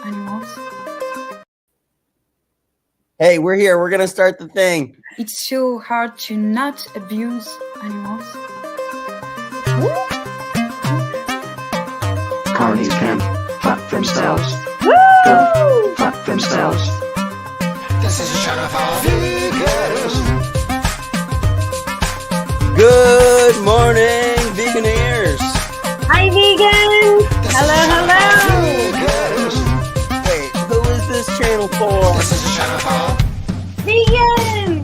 animals. Hey, we're here. We're going to start the thing. It's so hard to not abuse animals. Carnies can fuck themselves. Woo! Go fuck themselves. This is a show for vegans. Good morning, veganeers. Hi, vegans! Hello. Wait, who is this channel for? This is a show for Vegans!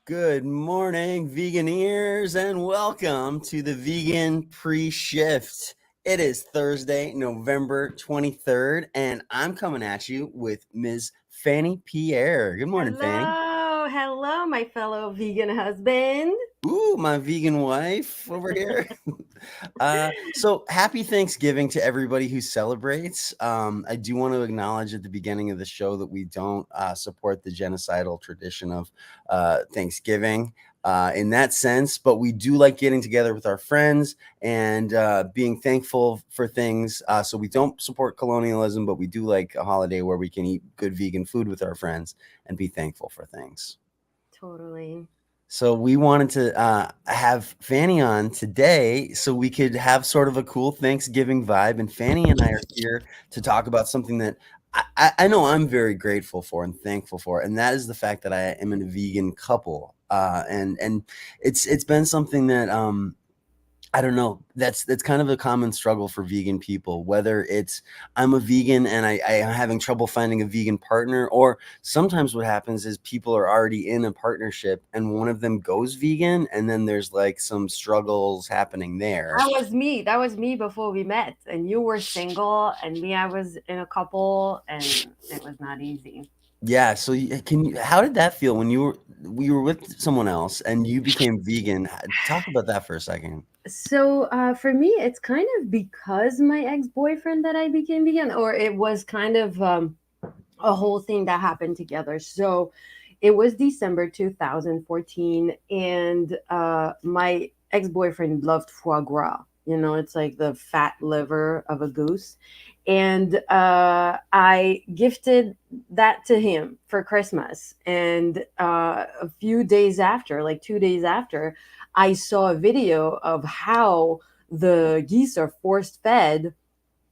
Good morning, veganeers, and welcome to the Vegan Pre-Shift. It is Thursday, November 23rd, and I'm coming at you with Ms. Fanny Pierre. Good morning, Fanny. Hello, my fellow vegan husband. Ooh, my vegan wife over here. So happy Thanksgiving to everybody who celebrates. I do want to acknowledge at the beginning of the show that we don't support the genocidal tradition of Thanksgiving in that sense, but we do like getting together with our friends and being thankful for things. So we don't support colonialism, but we do like a holiday where we can eat good vegan food with our friends and be thankful for things. Totally. So we wanted to have Fanny on today so we could have sort of a cool Thanksgiving vibe. And Fanny and I are here to talk about something that I know I'm very grateful for and thankful for. And that is the fact that I am in a vegan couple. And it's been something that I don't know. That's kind of a common struggle for vegan people, whether it's I'm a vegan and I am having trouble finding a vegan partner, or sometimes what happens is people are already in a partnership and one of them goes vegan and then there's like some struggles happening there. That was me before we met. And you were single, and me, I was in a couple, and it was not easy. Yeah. So how did that feel when you were with someone else and you became vegan? Talk about that for a second. So for me, it's kind of because my ex-boyfriend that I became vegan, or it was kind of a whole thing that happened together. So it was December 2014, and my ex-boyfriend loved foie gras. You know, it's like the fat liver of a goose. And I gifted that to him for Christmas. And a few days after, like 2 days after, I saw a video of how the geese are force fed.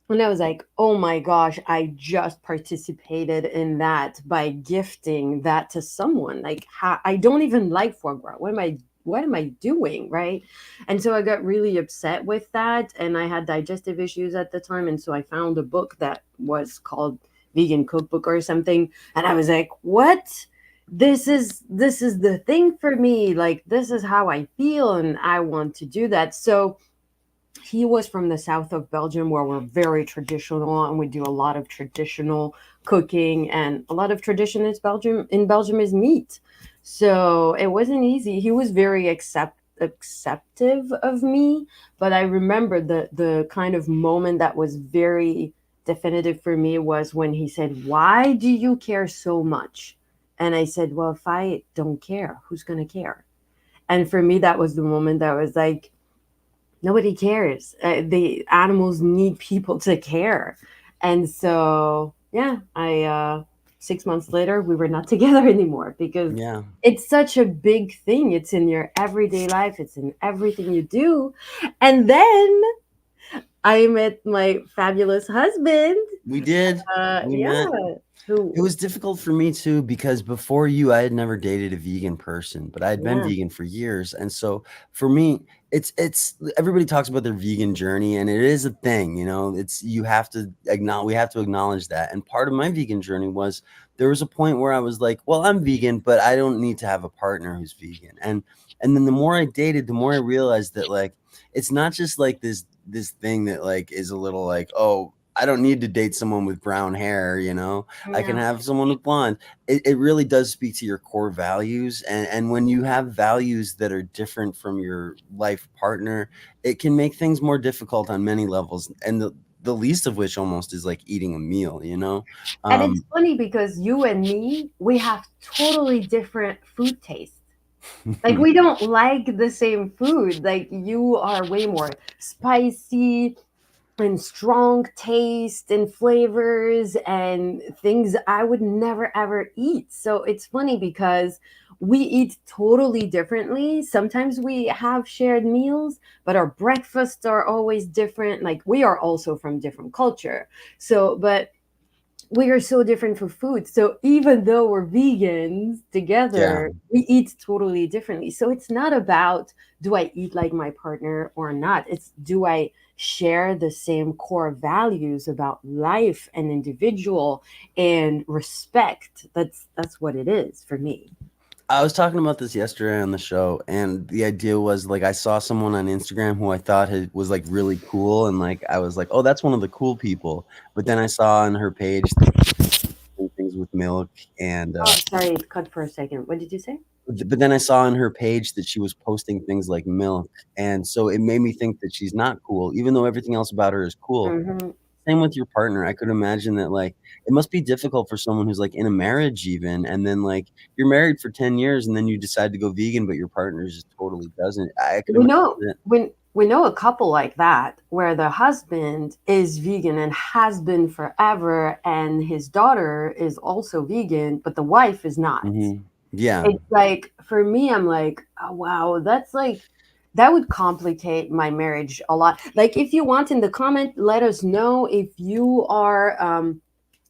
And I was like, oh my gosh, I just participated in that by gifting that to someone. Like, I don't even like foie gras. What am I doing? Right. And so I got really upset with that. And I had digestive issues at the time. And so I found a book that was called Vegan Cookbook or something. And I was like, what? This is the thing for me. Like, this is how I feel. And I want to do that. So he was from the south of Belgium, where we're very traditional and we do a lot of traditional cooking, and a lot of tradition in Belgium is meat. So it wasn't easy. He was very acceptive of me, but I remember the kind of moment that was very definitive for me was when he said, "Why do you care so much?" And I said, "Well, if I don't care, who's going to care?" And for me, that was the moment that was like, nobody cares. The animals need people to care. And so, yeah, 6 months later, we were not together anymore because it's such a big thing. It's in your everyday life. It's in everything you do. And then I met my fabulous husband. We did. We met. It was difficult for me too, because before you, I had never dated a vegan person, but I had been vegan for years. And so for me, it's everybody talks about their vegan journey, and it is a thing, you know, we have to acknowledge that. And part of my vegan journey was there was a point where I was like, well, I'm vegan, but I don't need to have a partner who's vegan. And then the more I dated, the more I realized that like, it's not just like this thing that like is a little like, oh, I don't need to date someone with brown hair, you know, I can have someone with blonde. It really does speak to your core values. And when you have values that are different from your life partner, it can make things more difficult on many levels. And the the least of which almost is like eating a meal, you know? And it's funny because you and me, we have totally different food tastes. Like we don't like the same food. Like you are way more spicy and strong taste and flavors and things I would never ever eat. So it's funny because we eat totally differently. Sometimes we have shared meals, but our breakfasts are always different. Like we are also from different culture. So, but we are so different for food. So even though we're vegans Yeah. together, we eat totally differently. So it's not about do I eat like my partner or not? It's do I share the same core values about life and individual and respect. That's what it is for me. I was talking about this yesterday on the show, and the idea was like I saw someone on Instagram who I thought was like really cool, and like I was like, oh, that's one of the cool people. But then I saw on her page things with milk, and Oh, sorry, it cut for a second. What did you say? but then I saw on her page that she was posting things like milk, and so it made me think that she's not cool, even though everything else about her is cool. Mm-hmm. Same with your partner. I could imagine that, like, it must be difficult for someone who's, like, in a marriage even, and then, like, you're married for 10 years, and then you decide to go vegan, but your partner just totally doesn't. I could We imagine know that. when we know a couple like that where the husband is vegan and has been forever, and his daughter is also vegan, but the wife is not. Yeah. It's like for me, I'm like, oh, wow, that's like that would complicate my marriage a lot. Like, if you want in the comment, let us know if you are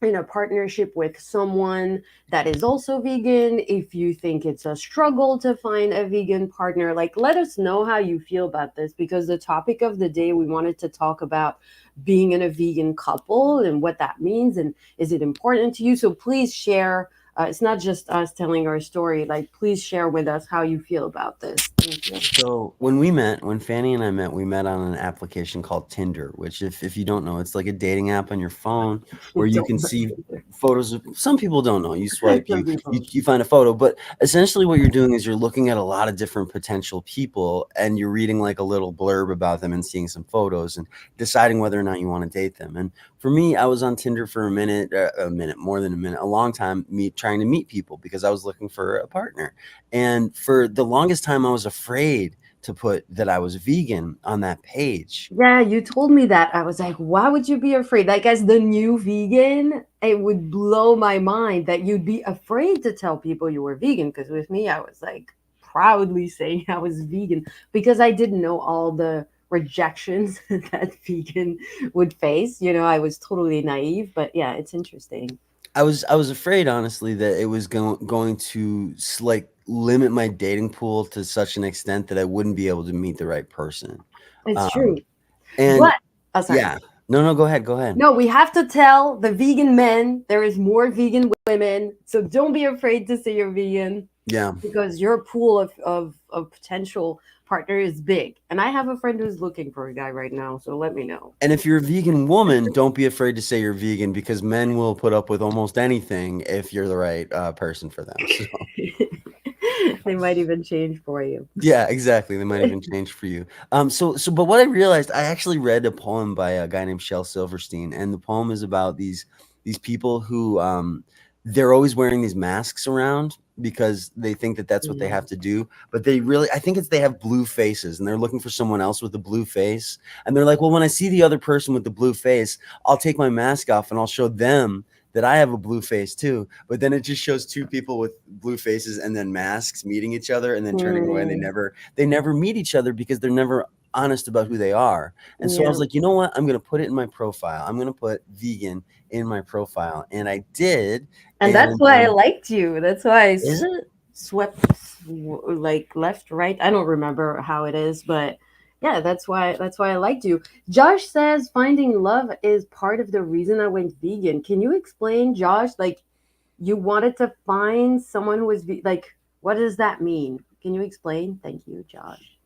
in a partnership with someone that is also vegan, if you think it's a struggle to find a vegan partner. Like, let us know how you feel about this, because the topic of the day, we wanted to talk about being in a vegan couple and what that means, and is it important to you. So please share. It's not just us telling our story. Like, please share with us how you feel about this. Thank you. So when Fanny and I met, we met on an application called Tinder, which if you don't know, it's like a dating app on your phone where you can see photos of, some people don't know. You swipe, you find a photo, but essentially what you're doing is you're looking at a lot of different potential people, and you're reading like a little blurb about them and seeing some photos and deciding whether or not you want to date them. And for me, I was on Tinder for a minute, more than a minute, a long time, trying to meet people because I was looking for a partner. And for the longest time, I was afraid to put that I was vegan on that page. Yeah, you told me that. I was like, why would you be afraid? Like, as the new vegan, it would blow my mind that you'd be afraid to tell people you were vegan. Because with me, I was like proudly saying I was vegan because I didn't know all the rejections that vegan would face. You know, I was totally naive. But yeah, it's interesting. I was afraid, honestly, that it was going to like limit my dating pool to such an extent that I wouldn't be able to meet the right person. It's true. And But, oh, sorry. yeah, no, go ahead. No, we have to tell the vegan men there is more vegan women. So don't be afraid to say you're vegan. Yeah. Because your pool of potential partner is big. And I have a friend who's looking for a guy right now. So let me know. And if you're a vegan woman, don't be afraid to say you're vegan, because men will put up with almost anything if you're the right person for them. So. They might even change for you. Yeah, exactly. They might even change for you. But what I realized, I actually read a poem by a guy named Shel Silverstein, and the poem is about these people who they're always wearing these masks around because they think that that's what they have to do. But I think they have blue faces, and they're looking for someone else with a blue face. And they're like, well, when I see the other person with the blue face, I'll take my mask off and I'll show them that I have a blue face too. But then it just shows two people with blue faces and then masks meeting each other and then turning away. And they never meet each other because they're never honest about who they are. And so I was like, you know what? I'm going to put it in my profile. I'm going to put vegan in my profile. And I did. And that's why I liked you. That's why I is it? Swept like left, right. I don't remember how it is, but yeah, that's why I liked you. Josh says finding love is part of the reason I went vegan. Can you explain, Josh? Like, you wanted to find someone who was like, what does that mean? Can you explain? Thank you, Josh.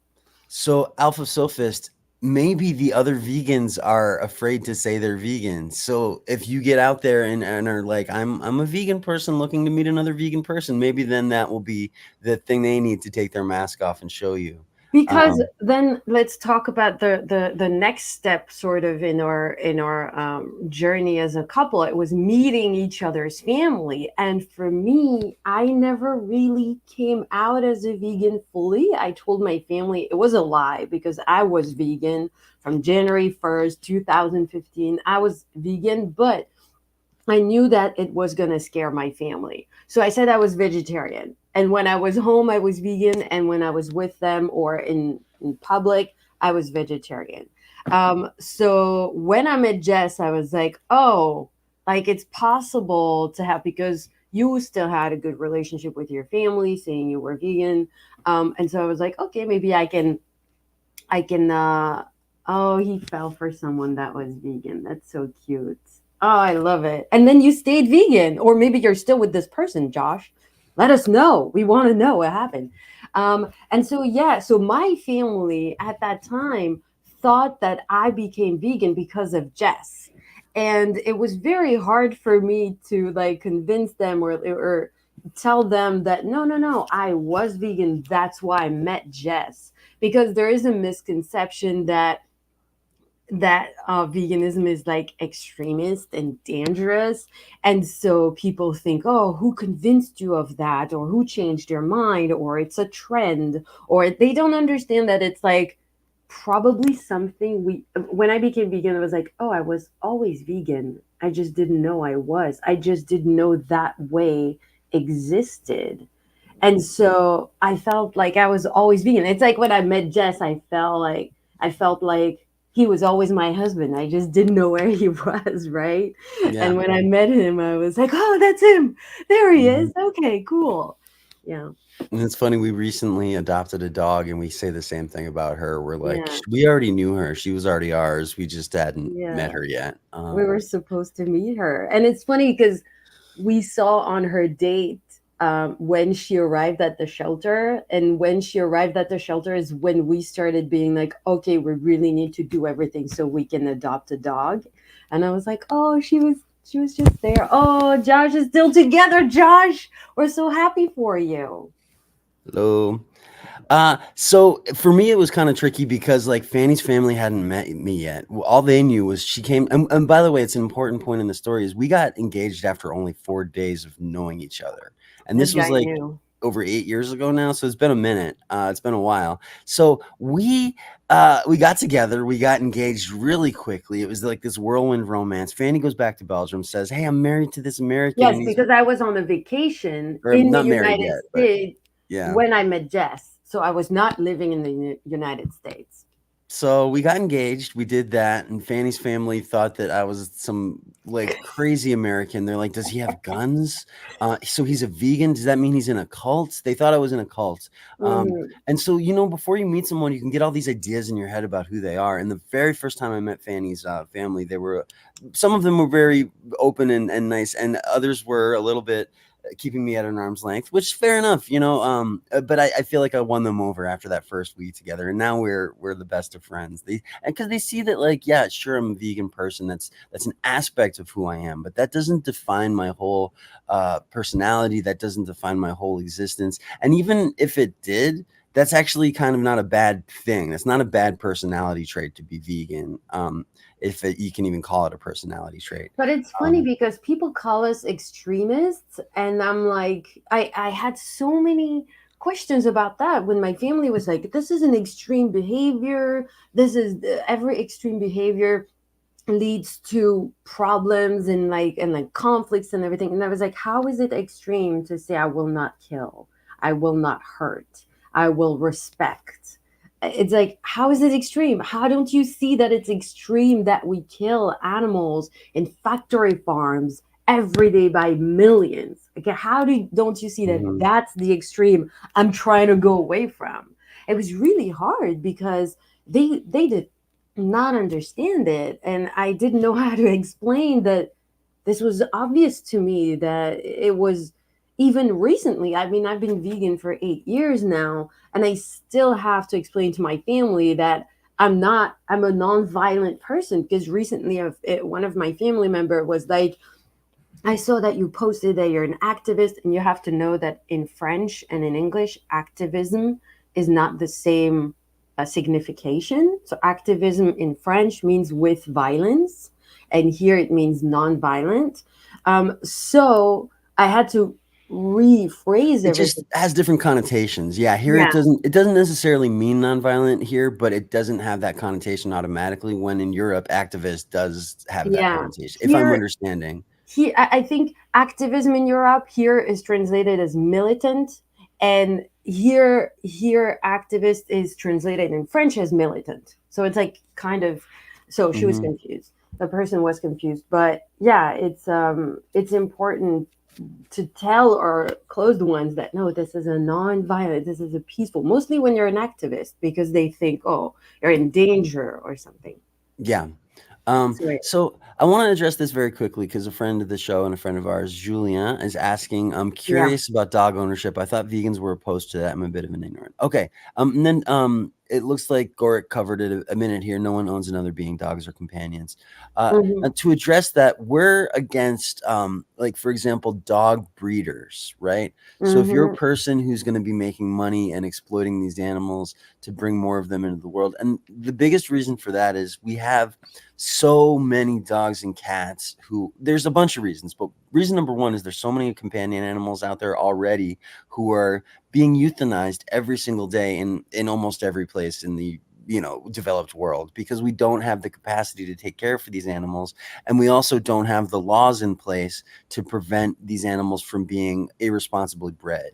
So, Alpha Sophist, maybe the other vegans are afraid to say they're vegan. So if you get out there and are like, I'm a vegan person looking to meet another vegan person, maybe then that will be the thing they need to take their mask off and show you. Because then let's talk about the next step sort of in our journey as a couple. It was meeting each other's family. And for me, I never really came out as a vegan fully. I told my family it was a lie because I was vegan from January 1st, 2015. I was vegan, but I knew that it was going to scare my family. So I said I was vegetarian. And when I was home, I was vegan. And when I was with them or in public, I was vegetarian. So when I met Jess, I was like, oh, like it's possible to have, because you still had a good relationship with your family, saying you were vegan. And so I was like, okay, maybe I can, oh, he fell for someone that was vegan. That's so cute. Oh, I love it. And then you stayed vegan, or maybe you're still with this person, Josh. Let us know. We want to know what happened. And so, yeah, so my family at that time thought that I became vegan because of Jess. And it was very hard for me to like convince them or tell them that no, I was vegan. That's why I met Jess. Because there is a misconception that veganism is like extremist and dangerous, and so people think, oh, who convinced you of that, or who changed your mind, or it's a trend, or they don't understand that it's like probably something when I became vegan, I was like, oh, I was always vegan. I just didn't know I just didn't know that way existed. And so I felt like I was always vegan. It's like when I met Jess, I felt like he was always my husband. I just didn't know where he was, right? Yeah. And when I met him, I was like, oh, that's him. There he is. Okay, cool. Yeah. And it's funny, we recently adopted a dog and we say the same thing about her. We're like, Yeah. we already knew her. She was already ours. We just hadn't met her yet. We were supposed to meet her. And it's funny because we saw on her date when she arrived at the shelter. And when she arrived at the shelter is when we started being like, okay, we really need to do everything so we can adopt a dog. And I was like, oh, she was just there. Oh, Josh is still together. Josh, we're so happy for you. Hello. So for me, it was kind of tricky because like Fanny's family hadn't met me yet. All they knew was she came. And by the way, it's an important point in the story is we got engaged after only 4 days of knowing each other. And this was like over 8 years ago now. So it's been a minute. It's been a while. So we got together. We got engaged really quickly. It was like this whirlwind romance. Fanny goes back to Belgium, says, hey, I'm married to this American. Yes, because I was on a vacation in the United States when I met Jess. So I was not living in the United States. So we got engaged. We did that. And Fanny's family thought that I was some like crazy American. They're like, does he have guns? So he's a vegan. Does that mean he's in a cult? They thought I was in a cult. And so, before you meet someone, you can get all these ideas in your head about who they are. And the very first time I met Fanny's family, some of them were very open and nice. And others were a little bit keeping me at an arm's length, which is fair enough, but I feel like I won them over after that first week together, and now we're the best of friends. Because they see that, like, yeah, sure, I'm a vegan person. That's an aspect of who I am, but that doesn't define my whole personality. That doesn't define my whole existence. And even if it did, that's actually kind of not a bad thing. That's not a bad personality trait to be vegan. You can even call it a personality trait. But it's funny because people call us extremists, and I'm like, I had so many questions about that when my family was like, this is an extreme behavior. Every extreme behavior leads to problems and conflicts and everything. And I was like, how is it extreme to say I will not kill, I will not hurt, I will respect? It's like, how is it extreme? How don't you see that it's extreme that we kill animals in factory farms every day by millions? Okay, don't you see that that's the extreme I'm trying to go away from? It was really hard because they did not understand it, and I didn't know how to explain that this was obvious to me, that it was. Even recently, I mean, I've been vegan for 8 years now, and I still have to explain to my family that I'm a non-violent person, because recently one of my family member was like, I saw that you posted that you're an activist, and you have to know that in French and in English, activism is not the same a signification. So activism in French means with violence, and here it means non-violent. So I had to rephrase It just everything. has different connotations. Yeah, here Yeah, it doesn't necessarily mean nonviolent here, but it doesn't have that connotation automatically when in Europe activist does have that yeah. connotation, if I'm Here, understanding. I think activism in Europe here is translated as militant, and here activist is translated in French as militant. So it's like kind of, so she was Mhm. confused. The person was confused, but yeah, it's important to tell our closed ones that no, this is a non-violent, this is a peaceful. Mostly when you're an activist, because they think, oh, you're in danger or something. Yeah. So yeah. So I want to address this very quickly because a friend of the show and a friend of ours, Julien, is asking, I'm Yeah. curious about dog ownership. I thought vegans were opposed to that. I'm a bit of an ignorant. Okay. And then it looks like Gorick covered it a minute here. No one owns another being, dogs or companions. Mhm. And to address that, we're against, like, for example, dog breeders, right? So if you're a Mhm. person who's going to be making money and exploiting these animals to bring more of them into the world, and the biggest reason for that is we have so many dogs and cats who, there's a bunch of reasons, but reason number one is there's so many companion animals out there already who are being euthanized every single day in almost every place in the developed world, because we don't have the capacity to take care of these animals, and we also don't have the laws in place to prevent these animals from being irresponsibly bred.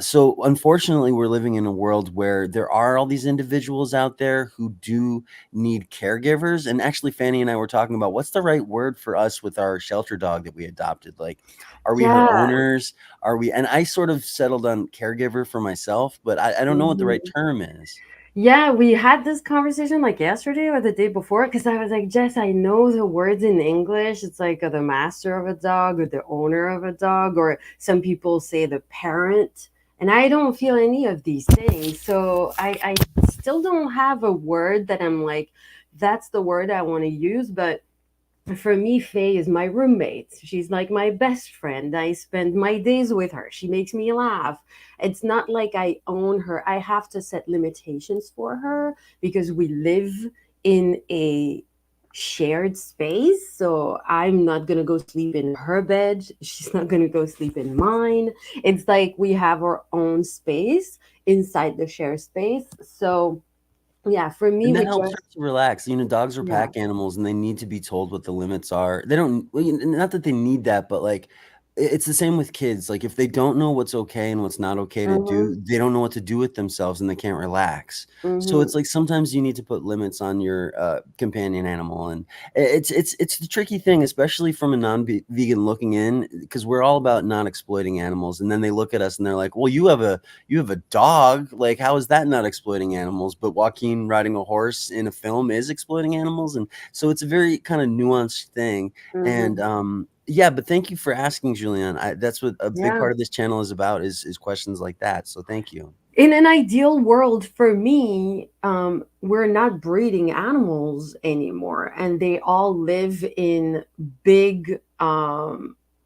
So unfortunately, we're living in a world where there are all these individuals out there who do need caregivers. And actually, Fanny and I were talking about what's the right word for us with our shelter dog that we adopted. Like, are we her Yeah. owners? Are we? And I sort of settled on caregiver for myself, but I don't know what the right Mhm. term is. Yeah, we had this conversation like yesterday or the day before, because I was like, Jess, I know the words in English. It's like the master of a dog or the owner of a dog, or some people say the parent. And I don't feel any of these things. So I still don't have a word that I'm like, that's the word I want to use. But for me, Faye is my roommate. She's like my best friend. I spend my days with her. She makes me laugh. It's not like I own her. I have to set limitations for her because we live in a shared space. So I'm not going to go sleep in her bed. She's not going to go sleep in mine. It's like we have our own space inside the shared space. So yeah, for me, And we that helps her just, to relax. Dogs are yeah. pack animals, and they need to be told what the limits are. They don't, well, not that they need that, but like it's the same with kids. Like if they don't know what's okay and what's not okay to Mm-hmm, do, they don't know what to do with themselves, and they can't relax. So mm-hmm, it's like sometimes you need to put limits on your companion animal, and it's the tricky thing, especially from a non-vegan looking in, because we're all about not exploiting animals, and then they look at us and they're like, "Well, you have a dog. Like, how is that not exploiting animals?" But Joaquin riding a horse in a film is exploiting animals. And so it's a very kind of nuanced thing. And mm-hmm. yeah, but thank you for asking, Julian. That's what a big Yeah. part of this channel is about, is questions like that. So thank you. In an ideal world for me, we're not breeding animals anymore, and they all live in big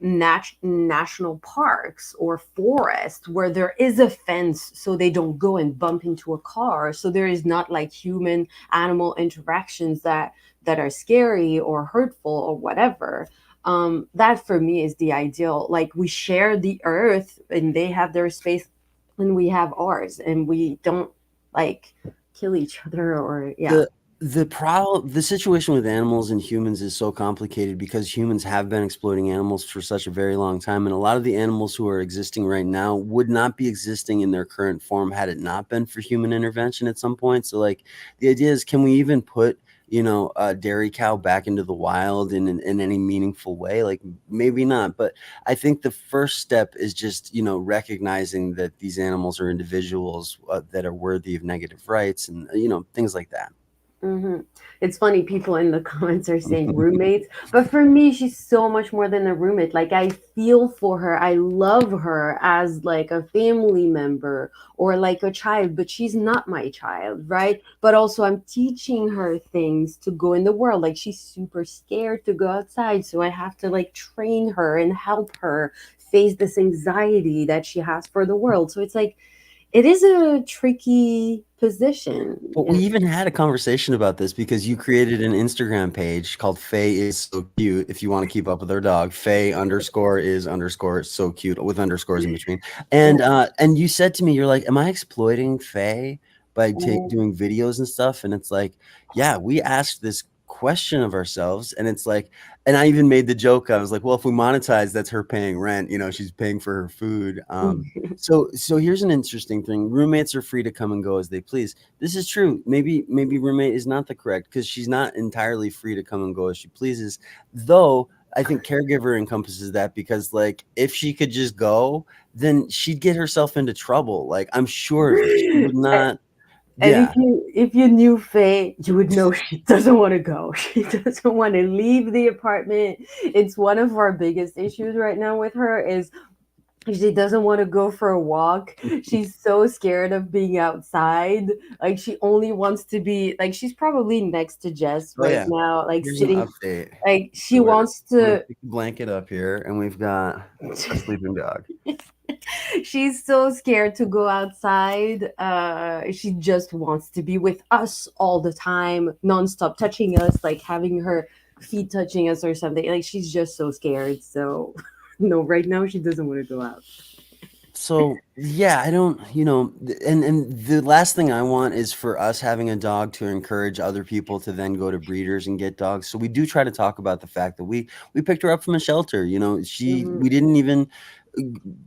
national parks or forests where there is a fence so they don't go and bump into a car. So there is not like human animal interactions that are scary or hurtful or whatever. That for me is the ideal. Like we share the earth and they have their space and we have ours and we don't like kill each other or yeah. The situation with animals and humans is so complicated because humans have been exploiting animals for such a very long time, and a lot of the animals who are existing right now would not be existing in their current form had it not been for human intervention at some point. So like the idea is, can we even put a dairy cow back into the wild in any meaningful way? Like maybe not, but I think the first step is just recognizing that these animals are individuals that are worthy of negative rights, and things like that. Hmm. It's funny, people in the comments are saying roommates, but for me, she's so much more than a roommate. Like, I feel for her. I love her as like a family member or like a child, but she's not my child, right? But also, I'm teaching her things to go in the world. Like, she's super scared to go outside. So I have to like train her and help her face this anxiety that she has for the world. So it's like, it is a tricky position. But we even had a conversation about this because you created an Instagram page called Faye is so cute. If you want to keep up with our dog, Faye underscore is underscore so cute with underscores in between. And you said to me, you're like, am I exploiting Faye by doing videos and stuff? And it's like, yeah, we asked this question of ourselves, and it's like, and I even made the joke. I was like, well, if we monetize, that's her paying rent. You know, she's paying for her food. So here's an interesting thing. Roommates are free to come and go as they please. This is true. Maybe roommate is not the correct, because she's not entirely free to come and go as she pleases. Though I think caregiver encompasses that, because like if she could just go, then she'd get herself into trouble. Like I'm sure of it. She would not. And Yeah. if you knew Faye, you would know she doesn't want to go. She doesn't want to leave the apartment. It's one of our biggest issues right now with her is she doesn't want to go for a walk. She's so scared of being outside. Like she only wants to be like she's probably next to Jess right now, like Here's sitting. an update. Like she wants to pick a blanket up here, and we've got a sleeping dog. She's so scared to go outside. She just wants to be with us all the time, nonstop, touching us, like having her feet touching us or something. Like she's just so scared. So no, right now she doesn't want to go out. So yeah, I don't, and the last thing I want is for us having a dog to encourage other people to then go to breeders and get dogs. So we do try to talk about the fact that we picked her up from a shelter. We didn't even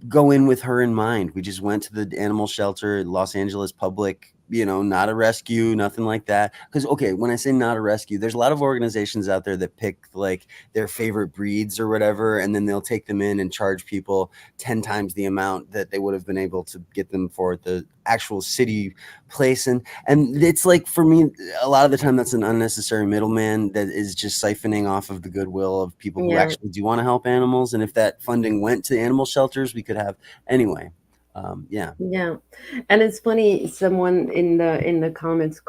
go in with her in mind. We just went to the animal shelter, Los Angeles Public, not a rescue, nothing like that. Because, okay, when I say not a rescue, there's a lot of organizations out there that pick like their favorite breeds or whatever, and then they'll take them in and charge people 10 times the amount that they would have been able to get them for at the actual city place. And it's like, for me, a lot of the time that's an unnecessary middleman that is just siphoning off of the goodwill of people who actually do want to help animals. And if that funding went to animal shelters, we could have anyway. Yeah. And it's funny, someone in the comments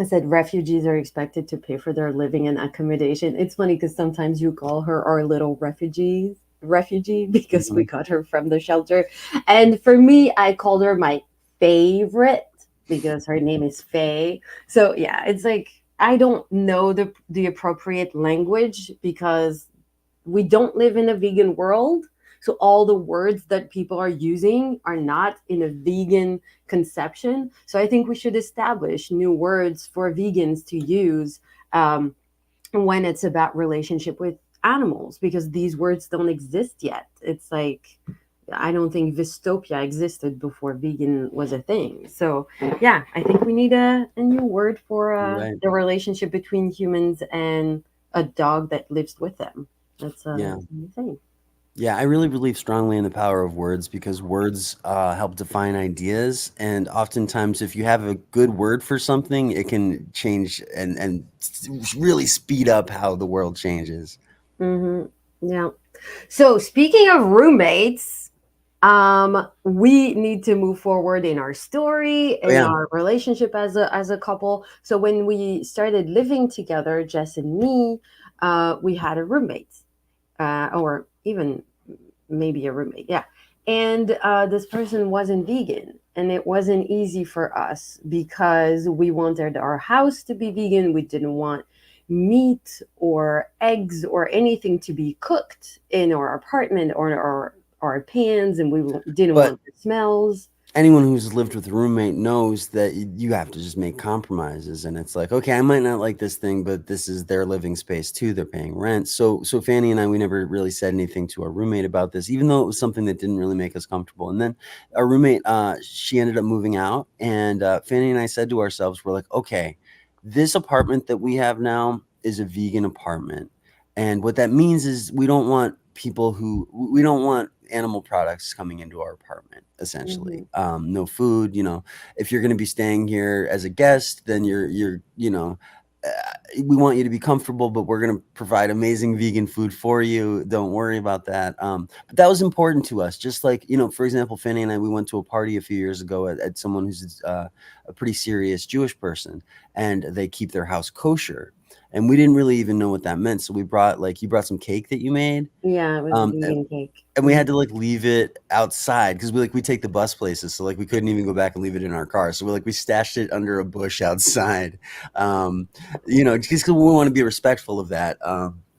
said refugees are expected to pay for their living and accommodation. It's funny because sometimes you call her our little refugee because we got her from the shelter. And for me, I called her my favorite because her name is Faye. So yeah, it's like I don't know the appropriate language because we don't live in a vegan world. So all the words that people are using are not in a vegan conception. So I think we should establish new words for vegans to use when it's about relationship with animals, because these words don't exist yet. It's like, I don't think dystopia existed before vegan was a thing. So yeah, I think we need a new word for the relationship between humans and a dog that lives with them. That's a new thing. Yeah, I really believe strongly in the power of words, because words help define ideas. And oftentimes, if you have a good word for something, it can change and really speed up how the world changes. Yeah. So speaking of roommates, we need to move forward in our story and our relationship as a couple. So when we started living together, Jess and me, we had a roommate. Or even maybe a roommate, and this person wasn't vegan, and it wasn't easy for us because we wanted our house to be vegan. We didn't want meat or eggs or anything to be cooked in our apartment or our pans, and we didn't want the smells. Anyone who's lived with a roommate knows that you have to just make compromises, and it's like, okay, I might not like this thing, but this is their living space too. They're paying rent. So Fanny and I, we never really said anything to our roommate about this, even though it was something that didn't really make us comfortable. And then our roommate, she ended up moving out, and Fanny and I said to ourselves, we're like, okay, this apartment that we have now is a vegan apartment. And what that means is we don't want animal products coming into our apartment, essentially. No food, if you're going to be staying here as a guest, then we want you to be comfortable, but we're going to provide amazing vegan food for you. Don't worry about that. But that was important to us. Just like, for example, Fanny and I, we went to a party a few years ago at someone who's a pretty serious Jewish person, and they keep their house kosher. and we didn't really even know what that meant. So we brought you brought some cake that you made. Yeah, it was a vegan cake. And we had to leave it outside because we take the bus places, so we couldn't even go back and leave it in our car. So we stashed it under a bush outside, just because we want to be respectful of that.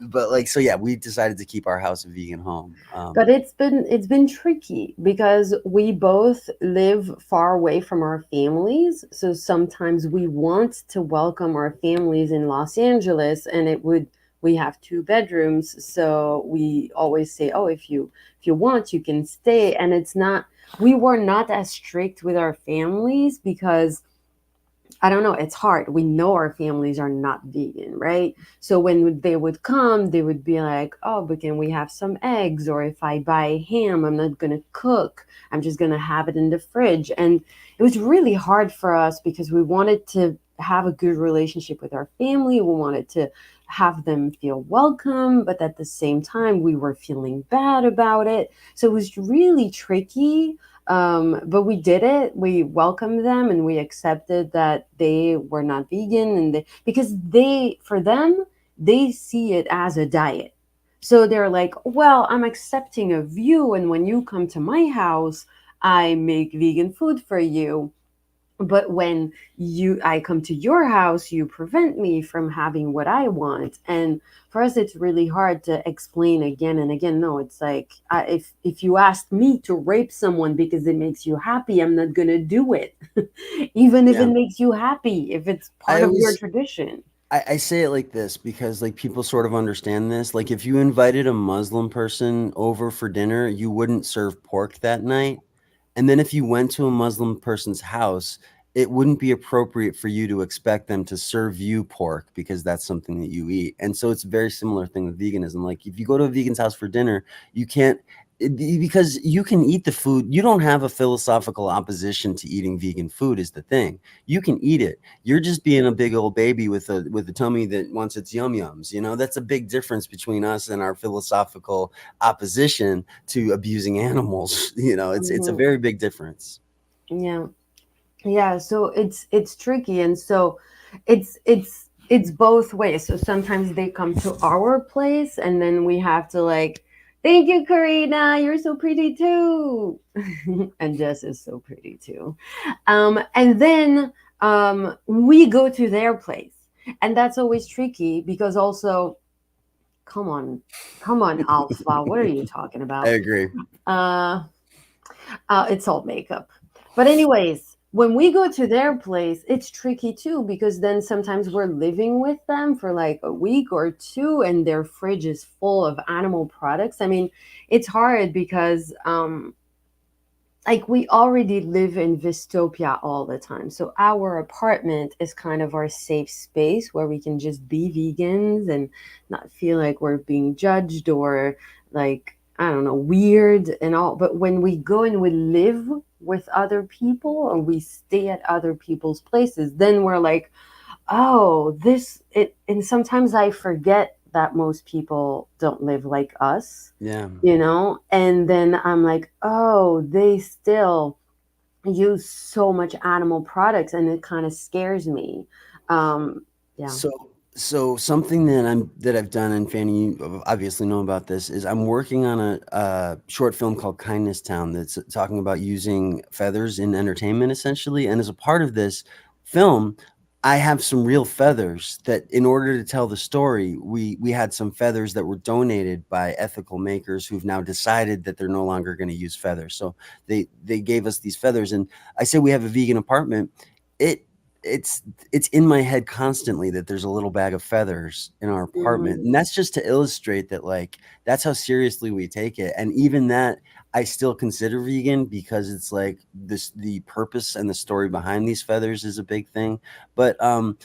But so yeah, we decided to keep our house a vegan home. But it's been tricky because we both live far away from our families. So sometimes we want to welcome our families in Los Angeles, and we have 2 bedrooms. So we always say, oh, if you want, you can stay. And we were not as strict with our families because I don't know, it's hard. We know our families are not vegan, right? So when they would come, they would be like, oh, but can we have some eggs? Or if I buy ham, I'm not going to cook. I'm just going to have it in the fridge. And it was really hard for us because we wanted to have a good relationship with our family. We wanted to have them feel welcome, but at the same time, we were feeling bad about it. So it was really tricky. But we did it. We welcomed them and we accepted that they were not vegan, and because for them, they see it as a diet. So they're like, well, I'm accepting of you, and when you come to my house, I make vegan food for you. But when I come to your house, you prevent me from having what I want. And for us, it's really hard to explain again and again. No, it's like, if you asked me to rape someone because it makes you happy, I'm not gonna do it. Even if it makes you happy, if it's part of your tradition. I say it like this because people sort of understand this. If you invited a Muslim person over for dinner, you wouldn't serve pork that night. And then if you went to a Muslim person's house, it wouldn't be appropriate for you to expect them to serve you pork because that's something that you eat. And so it's a very similar thing with veganism. If you go to a vegan's house for dinner, you can't, because you can eat the food. You don't have a philosophical opposition to eating vegan food is the thing. You can eat it. You're just being a big old baby with a tummy that wants its yum yums. That's a big difference between us and our philosophical opposition to abusing animals. It's a very big difference. Yeah, so it's tricky, and so it's both ways. So sometimes they come to our place and then we have to thank you, Karina, you're so pretty too. And Jess is so pretty too. And then we go to their place, and that's always tricky because also, come on, Alpha, what are you talking about? I agree. It's all makeup. But anyways, when we go to their place, it's tricky too, because then sometimes we're living with them for a week or 2 and their fridge is full of animal products. I mean, it's hard because we already live in dystopia all the time. So our apartment is kind of our safe space where we can just be vegans and not feel like we're being judged or I don't know, weird and all. But when we go and we live with other people or we stay at other people's places, then we're like, oh, and sometimes I forget that most people don't live like us. Yeah. And then I'm like, oh, they still use so much animal products, and it kind of scares me. Yeah. So something that I've done, and Fanny, you obviously know about this, is I'm working on a short film called Kindness Town that's talking about using feathers in entertainment, essentially. And as a part of this film, I have some real feathers that, in order to tell the story, we had some feathers that were donated by ethical makers who've now decided that they're no longer going to use feathers. So they gave us these feathers, and I say we have a vegan apartment. It's in my head constantly that there's a little bag of feathers in our apartment. And that's just to illustrate that that's how seriously we take it. And even that I still consider vegan because it's the purpose and the story behind these feathers is a big thing. But you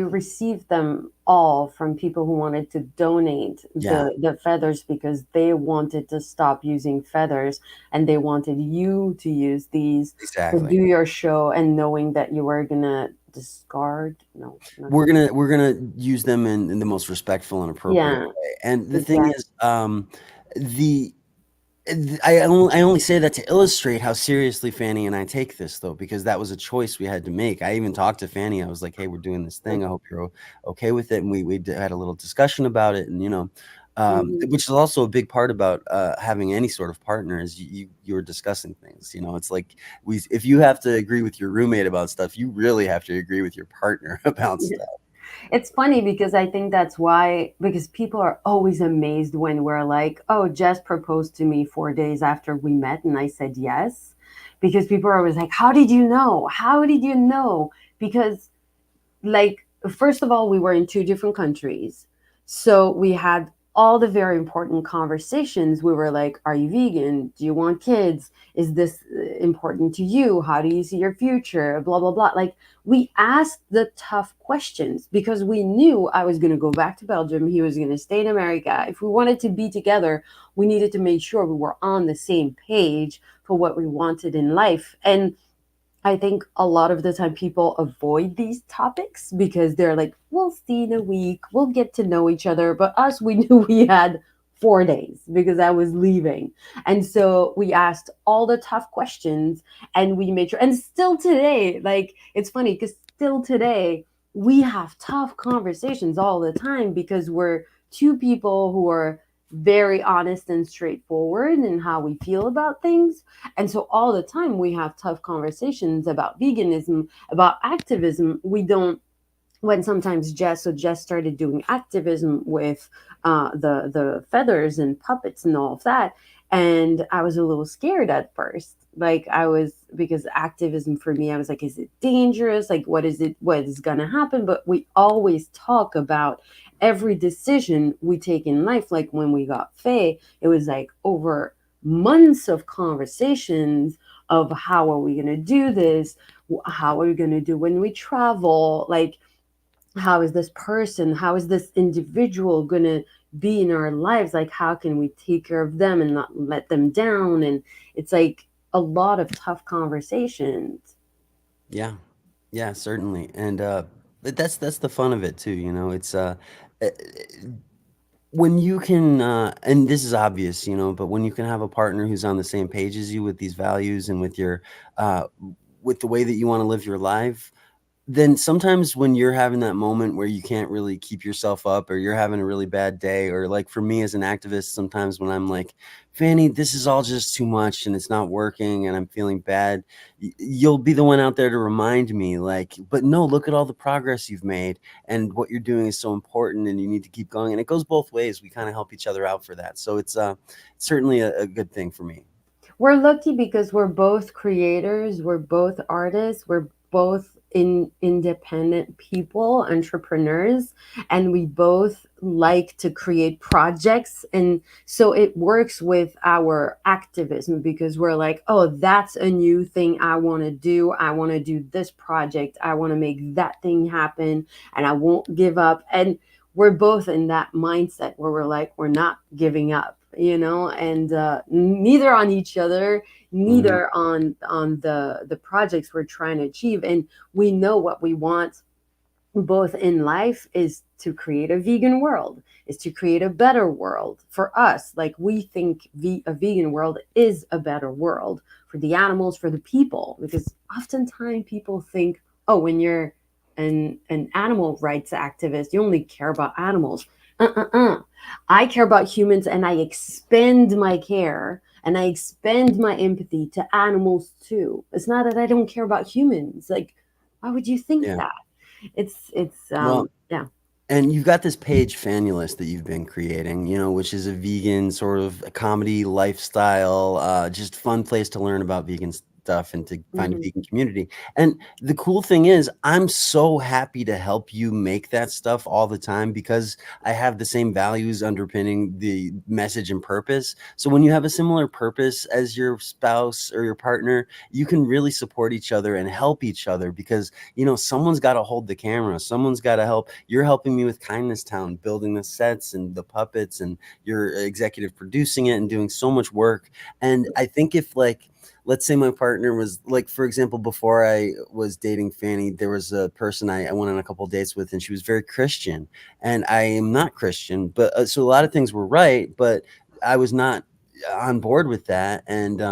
received them all from people who wanted to donate the feathers because they wanted to stop using feathers and they wanted you to use these to do your show, and knowing that you were gonna discard. No, we're gonna use them in the most respectful and appropriate way. And the thing is, I only say that to illustrate how seriously Fanny and I take this, though, because that was a choice we had to make. I even talked to Fanny. I was like, "Hey, we're doing this thing. I hope you're okay with it." And we had a little discussion about it, and which is also a big part about having any sort of partner is you were discussing things. It's like if you have to agree with your roommate about stuff, you really have to agree with your partner about stuff. It's funny because I think that's why, because people are always amazed when we're like, oh, Jess proposed to me 4 days after we met and I said yes. Because people are always like, how did you know? How did you know? Because, like, first of all, we were in two different countries. So we had all the very important conversations. We were like, are you vegan? Do you want kids? Is this important to you? How do you see your future? Blah, blah, blah. Like, we asked the tough questions because we knew I was going to go back to Belgium. He was going to stay in America. If we wanted to be together, we needed to make sure we were on the same page for what we wanted in life. And I think a lot of the time people avoid these topics because they're like, we'll see in a week, we'll get to know each other. But us, we knew we had 4 days because I was leaving. And so we asked all the tough questions and we made sure. And still today, like, it's funny because still today, we have tough conversations all the time because we're two people who are very honest and straightforward in how we feel about things. And so all the time we have tough conversations about veganism, about activism. We don't, when sometimes Jess started doing activism with the feathers and puppets and all of that. And I was a little scared at first. Like I was, because activism for me, I was like, is it dangerous? Like, what is going to happen? But we always talk about every decision we take in life. Like when we got Faye, it was like over months of conversations of how are we going to do this? How are we going to do when we travel? Like, how is this person, how is this individual going to be in our lives? Like, how can we take care of them and not let them down? And it's like a lot of tough conversations. Yeah, certainly. And that's the fun of it too. It's when you can and this is obvious, but when you can have a partner who's on the same page as you with these values and with your with the way that you want to live your life, then sometimes when you're having that moment where you can't really keep yourself up or you're having a really bad day, or like for me as an activist, sometimes when I'm like, Fanny, this is all just too much and it's not working and I'm feeling bad, you'll be the one out there to remind me, like, but no, look at all the progress you've made and what you're doing is so important and you need to keep going. And it goes both ways. We kind of help each other out for that. So it's certainly a good thing for me. We're lucky because we're both creators, we're both artists, we're both independent people, entrepreneurs, and we both like to create projects. And so it works with our activism because we're like, oh, that's a new thing I want to do. I want to do this project. I want to make that thing happen and I won't give up. And we're both in that mindset where we're like, we're not giving up, and neither on each other, neither on the projects we're trying to achieve. And we know what we want both in life is to create a vegan world, is to create a better world for us. Like we think a vegan world is a better world for the animals, for the people, because oftentimes people think, oh, when you're an animal rights activist, you only care about animals. I care about humans and I expend my care and I expend my empathy to animals too. It's not that I don't care about humans. Like, why would you think that? It's Well, yeah. And you've got this page Fannulous that you've been creating, which is a vegan sort of a comedy lifestyle, just fun place to learn about vegan stuff and to find a vegan community. And the cool thing is I'm so happy to help you make that stuff all the time because I have the same values underpinning the message and purpose. So when you have a similar purpose as your spouse or your partner, you can really support each other and help each other because, someone's got to hold the camera. Someone's got to help. You're helping me with Kindness Town, building the sets and the puppets, and you're executive producing it and doing so much work. And I think if let's say my partner was like, for example, before I was dating Fanny, there was a person I went on a couple of dates with and she was very Christian and I am not Christian, but so a lot of things were right, but I was not on board with that. And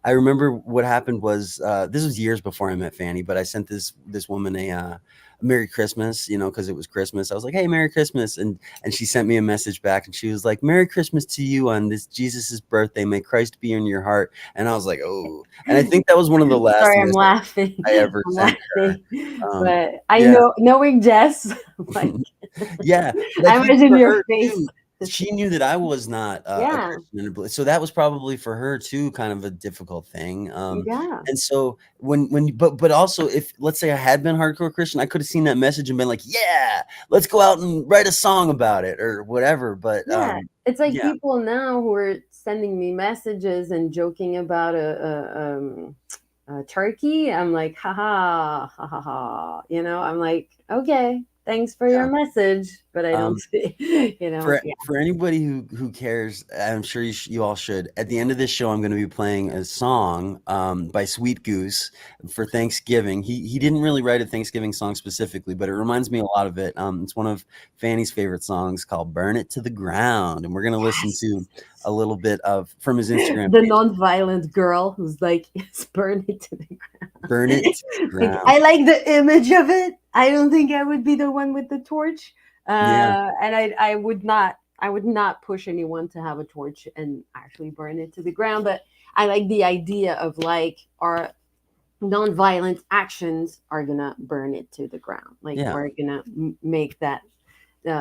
I remember what happened was this was years before I met Fanny, but I sent this woman a Merry Christmas, because it was Christmas. I was like, "Hey, Merry Christmas," and she sent me a message back, and she was like, "Merry Christmas to you on this Jesus's birthday. May Christ be in your heart." And I was like, "Oh," and I think that was one of the last Sorry, I'm messages laughing. I ever I'm sent her. laughing. But I Yeah. know, knowing Jess, like, Yeah, but I I think imagine for your her face. too, she knew that I was not a Yeah, Christian, so that was probably for her too kind of a difficult thing. yeah, And so but also if let's say I had been hardcore Christian, I could have seen that message and been like, "Yeah, let's go out and write a song about it," or whatever. But yeah. It's like yeah, people now who are sending me messages and joking about a turkey. I'm like, haha, ha ha ha. I'm like, okay, thanks for yeah. your message, but I don't Um, see, For yeah. for anybody who cares, I'm sure you all should. At the end of this show, I'm going to be playing a song by Sweet Goose for Thanksgiving. He didn't really write a Thanksgiving song specifically, but it reminds me a lot of it. It's one of Fanny's favorite songs called "Burn It to the Ground," and we're going to listen Yes. to a little bit of from his Instagram The page. non-violent girl who's like, it's burning to the Burn it to the ground. Like, ground. I like the image of it. I don't think I would be the one with the torch. Yeah. And I would not push anyone to have a torch and actually burn it to the ground. But I like the idea of like our non-violent actions are gonna burn it to the ground. Like Yeah. we're gonna make that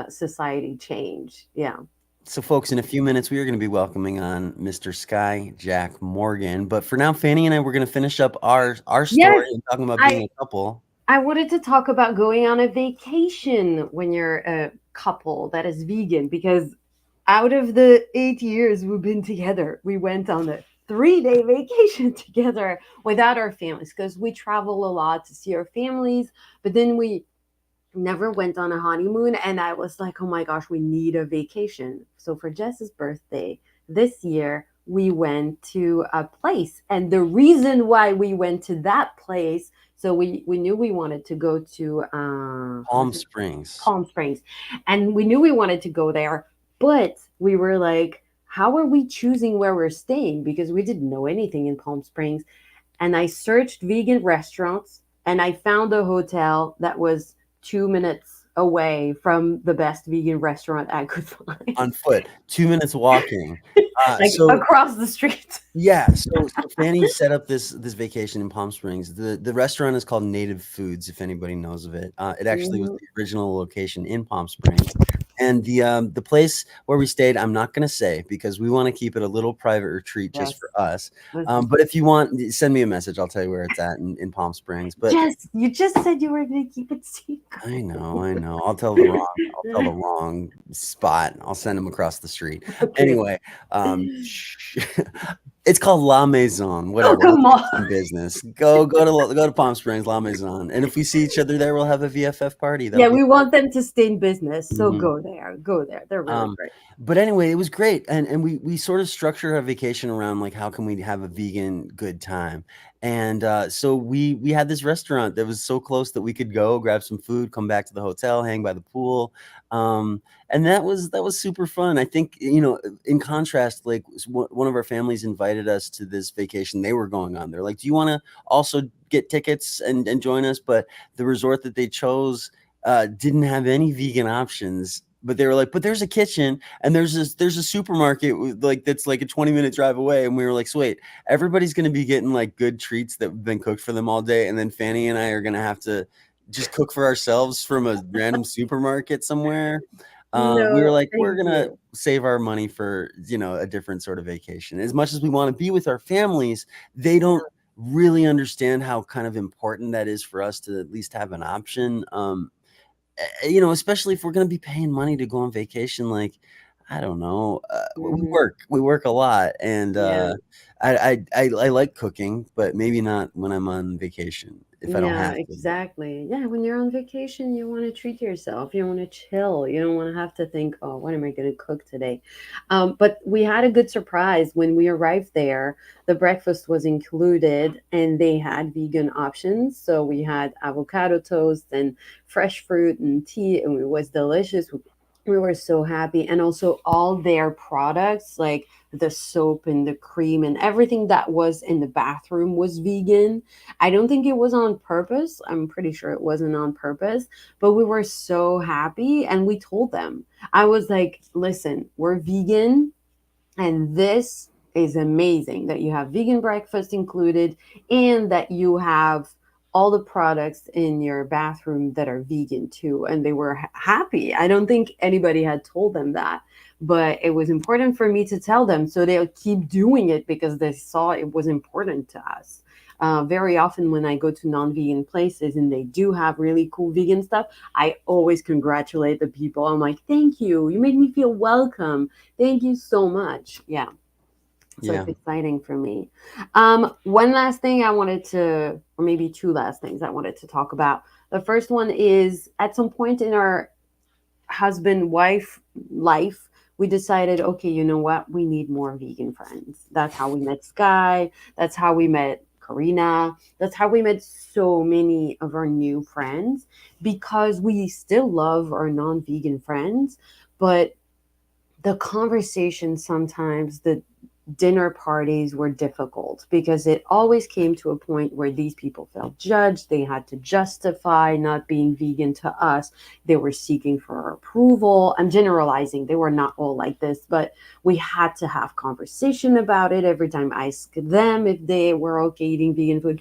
society change. Yeah. So, folks, in a few minutes, we are going to be welcoming on Mr. Sky Jack Morgan. But for now, Fanny and I, we're going to finish up our story Yes, and talking about being a couple. I wanted to talk about going on a vacation when you're a couple that is vegan, because out of the 8 years we've been together, we went on a 3-day vacation together without our families because we travel a lot to see our families, but then we never went on a honeymoon. And I was like, oh my gosh, we need a vacation. So for Jess's birthday this year, we went to a place. And the reason why we went to that place, so we knew we wanted to go to Palm Springs. Palm Springs. And we knew we wanted to go there, but we were like, how are we choosing where we're staying? Because we didn't know anything in Palm Springs. And I searched vegan restaurants and I found a hotel that was 2 minutes away from the best vegan restaurant I could find. On foot, 2 minutes walking. Like So across the street. yeah, so Fanny set up this vacation in Palm Springs. The restaurant is called Native Foods, if anybody knows of it. It actually was the original location in Palm Springs. And the place where we stayed, I'm not going to say because we want to keep it a little private retreat just Yes. for us. But if you want, send me a message. I'll tell you where it's at in Palm Springs. But Jess, you just said you were going to keep it secret. I know. I'll tell the wrong spot. I'll send them across the street. Okay. Anyway, it's called La Maison. Whatever. Oh, come on. Some business. Go to Palm Springs, La Maison. And if we see each other there, we'll have a VFF party. Yeah, we want them to stay in business. So Mhm. go there. They're really great. But anyway, it was great. And we sort of structured our vacation around like how can we have a vegan good time. And so we had this restaurant that was so close that we could go grab some food, come back to the hotel, hang by the pool. And that was super fun. I think, in contrast, like one of our families invited us to this vacation they were going on. They're like, do you want to also get tickets and join us? But the resort that they chose didn't have any vegan options. But they were like, but there's a kitchen and there's a supermarket that's like a 20-minute drive away. And we were like, so wait, everybody's going to be getting like good treats that have been cooked for them all day. And then Fanny and I are going to have to just cook for ourselves from a random supermarket somewhere. We were like, we're going to save our money for, a different sort of vacation. As much as we want to be with our families, they don't really understand how kind of important that is for us to at least have an option. Especially if we're going to be paying money to go on vacation, like, I don't know, we work a lot, and I like cooking, but maybe not when I'm on vacation if I don't have to. Exactly. Yeah, when you're on vacation, you want to treat yourself. You want to chill. You don't want to have to think, oh, what am I going to cook today? But we had a good surprise when we arrived there. The breakfast was included, and they had vegan options. So we had avocado toast and fresh fruit and tea, and it was delicious. We were so happy. And also all their products, like the soap and the cream and everything that was in the bathroom was vegan. I don't think it was on purpose. I'm pretty sure it wasn't on purpose, but we were so happy and we told them. I was like, listen, we're vegan and this is amazing that you have vegan breakfast included and that you have all the products in your bathroom that are vegan too. And they were happy. I don't think anybody had told them that, but it was important for me to tell them. So they'll keep doing it because they saw it was important to us. Very often when I go to non-vegan places and they do have really cool vegan stuff, I always congratulate the people. I'm like, thank you. You made me feel welcome. Thank you so much. Yeah. So Yeah. it's exciting for me. One last thing I wanted to, or maybe two last things I wanted to talk about. The first one is at some point in our husband wife life, we decided, okay, you know what? We need more vegan friends. That's how we met Sky. That's how we met Karina. That's how we met so many of our new friends because we still love our non vegan friends, but the conversation sometimes, the dinner parties were difficult because it always came to a point where these people felt judged. They had to justify not being vegan to us. They were seeking for our approval. I'm generalizing. They were not all like this, but we had to have conversation about it every time I asked them if they were okay eating vegan food.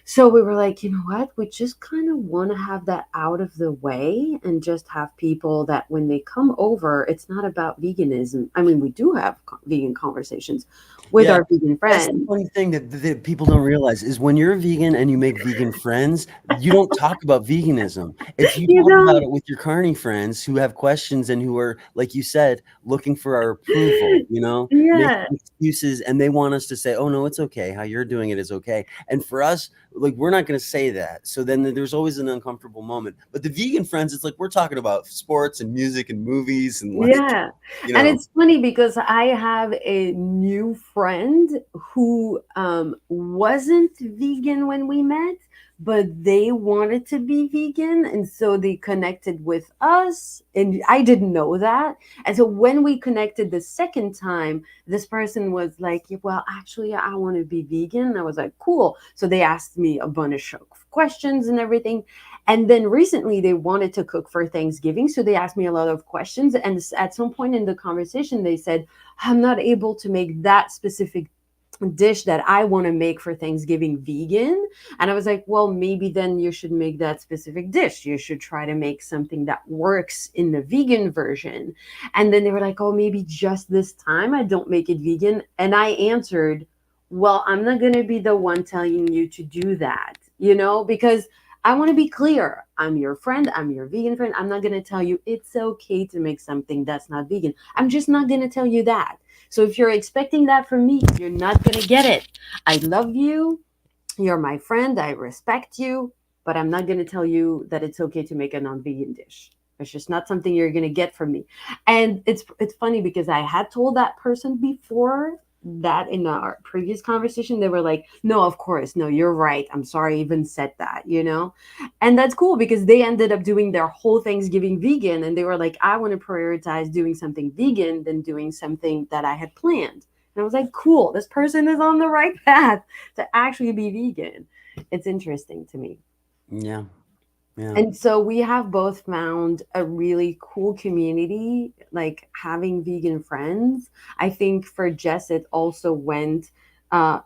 So we were like, you know what? We just kind of want to have that out of the way and just have people that when they come over, it's not about veganism. I mean, we do have vegan conversations with Yeah, our vegan that's the friends. funny thing that people don't realize is when you're a vegan and you make vegan friends, you don't talk about veganism. If you You talk about know? it with your carny friends who have questions and who are, like you said, looking for our approval, making Yeah. excuses, and they want us to say, "Oh no, it's okay. How you're doing it is okay." And for us, like we're not going to say that. So then there's always an uncomfortable moment. But the vegan friends, it's like we're talking about sports and music and movies and like, Yeah. you And know, it's funny because I have a new friend who wasn't vegan when we met, but they wanted to be vegan. And so they connected with us. And I didn't know that. And so when we connected the second time, this person was like, well, actually, I want to be vegan. And I was like, cool. So they asked me a bunch of questions and everything. And then recently they wanted to cook for Thanksgiving. So they asked me a lot of questions. And at some point in the conversation, they said, I'm not able to make that specific dish that I want to make for Thanksgiving vegan. And I was like, well, maybe then you should make that specific dish. You should try to make something that works in the vegan version. And then they were like, oh, maybe just this time I don't make it vegan. And I answered, well, I'm not going to be the one telling you to do that, because I want to be clear. I'm your friend. I'm your vegan friend. I'm not going to tell you it's okay to make something that's not vegan. I'm just not going to tell you that. So if you're expecting that from me, you're not going to get it. I love you. You're my friend. I respect you. But I'm not going to tell you that it's okay to make a non-vegan dish. It's just not something you're going to get from me. And it's funny because I had told that person before that in our previous conversation. They were like, no, of course. No, you're right. I'm sorry I even said that. And that's cool because they ended up doing their whole Thanksgiving vegan. And they were like, I want to prioritize doing something vegan than doing something that I had planned. And I was like, cool, this person is on the right path to actually be vegan. It's interesting to me. yeah. Yeah. And so we have both found a really cool community, like having vegan friends. I think for Jess, it also went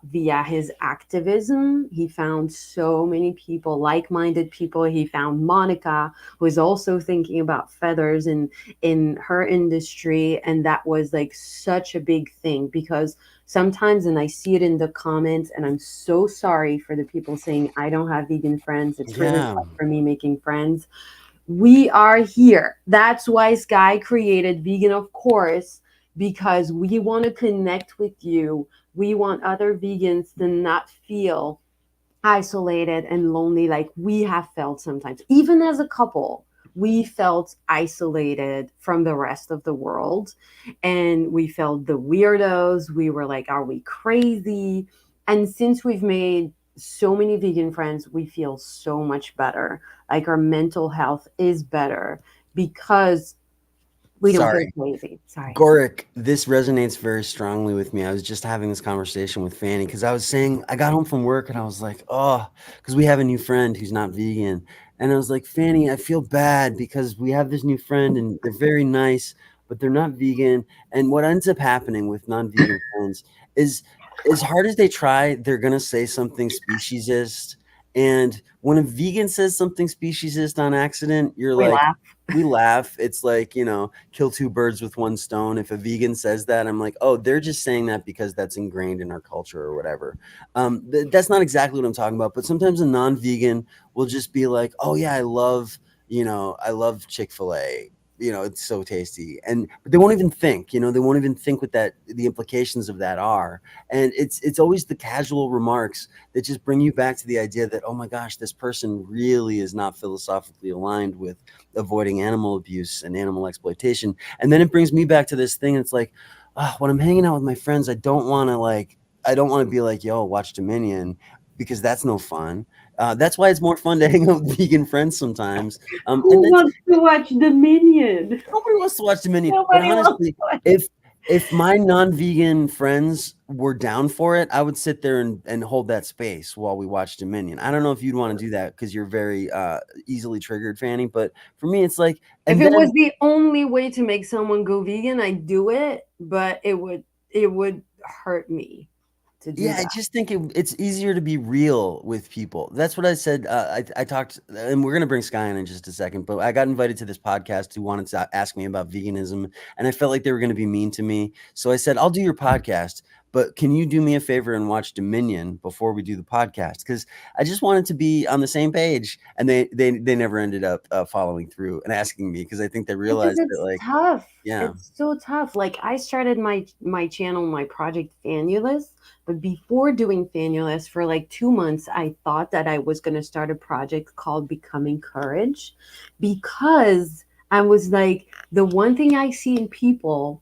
via his activism. He found so many people, like minded people. He found Monica, who is also thinking about feathers in her industry. And that was like such a big thing because sometimes, and I see it in the comments, and I'm so sorry for the people saying I don't have vegan friends. It's really Yeah. hard for me making friends. We are here. That's why Sky created Vegan, of course, because we want to connect with you. We want other vegans to not feel isolated and lonely like we have felt sometimes. Even as a couple, we felt isolated from the rest of the world and we felt the weirdos. We were like, are we crazy? And since we've made so many vegan friends, we feel so much better. Like our mental health is better because We don't Sorry. go crazy. Sorry. Gorick, this resonates very strongly with me. I was just having this conversation with Fanny because I was saying I got home from work and I was like, oh, because we have a new friend who's not vegan. And I was like, Fanny, I feel bad because we have this new friend and they're very nice, but they're not vegan. And what ends up happening with non-vegan friends is as hard as they try, they're going to say something speciesist. And when a vegan says something speciesist on accident, you're We like, laugh. we laugh. It's like, kill two birds with one stone. If a vegan says that, I'm like, oh, they're just saying that because that's ingrained in our culture or whatever. That's not exactly what I'm talking about. But sometimes a non-vegan will just be like, oh yeah, I love Chick-fil-A. It's so tasty. But they won't even think, they won't even think what the implications of that are. And it's always the casual remarks that just bring you back to the idea that, oh my gosh, this person really is not philosophically aligned with avoiding animal abuse and animal exploitation. And then it brings me back to this thing. It's like, when I'm hanging out with my friends, I don't want to be like, yo, watch Dominion, because that's no fun. That's why it's more fun to hang out with vegan friends sometimes. Who wants to watch Dominion? Nobody wants to watch Dominion. Nobody But honestly, if my non-vegan friends were down for it, I would sit there and hold that space while we watch Dominion. I don't know if you'd want to do that because you're very easily triggered, Fanny. But for me, it's like, if it was the only way to make someone go vegan, I'd do it. But it would hurt me to do that. I just think it's easier to be real with people. That's what I said. I talked, and we're going to bring Sky in just a second, but I got invited to this podcast who wanted to ask me about veganism, and I felt like they were going to be mean to me. So I said, I'll do your podcast, but can you do me a favor and watch Dominion before we do the podcast? Because I just wanted to be on the same page, and they never ended up following through and asking me because I think they realized that, like, tough. Yeah, it's so tough. Like, I started my channel, my project Fannulous, but before doing Fannulous for like 2 months, I thought that I was going to start a project called Becoming Courage, because I was like, the one thing I see in people,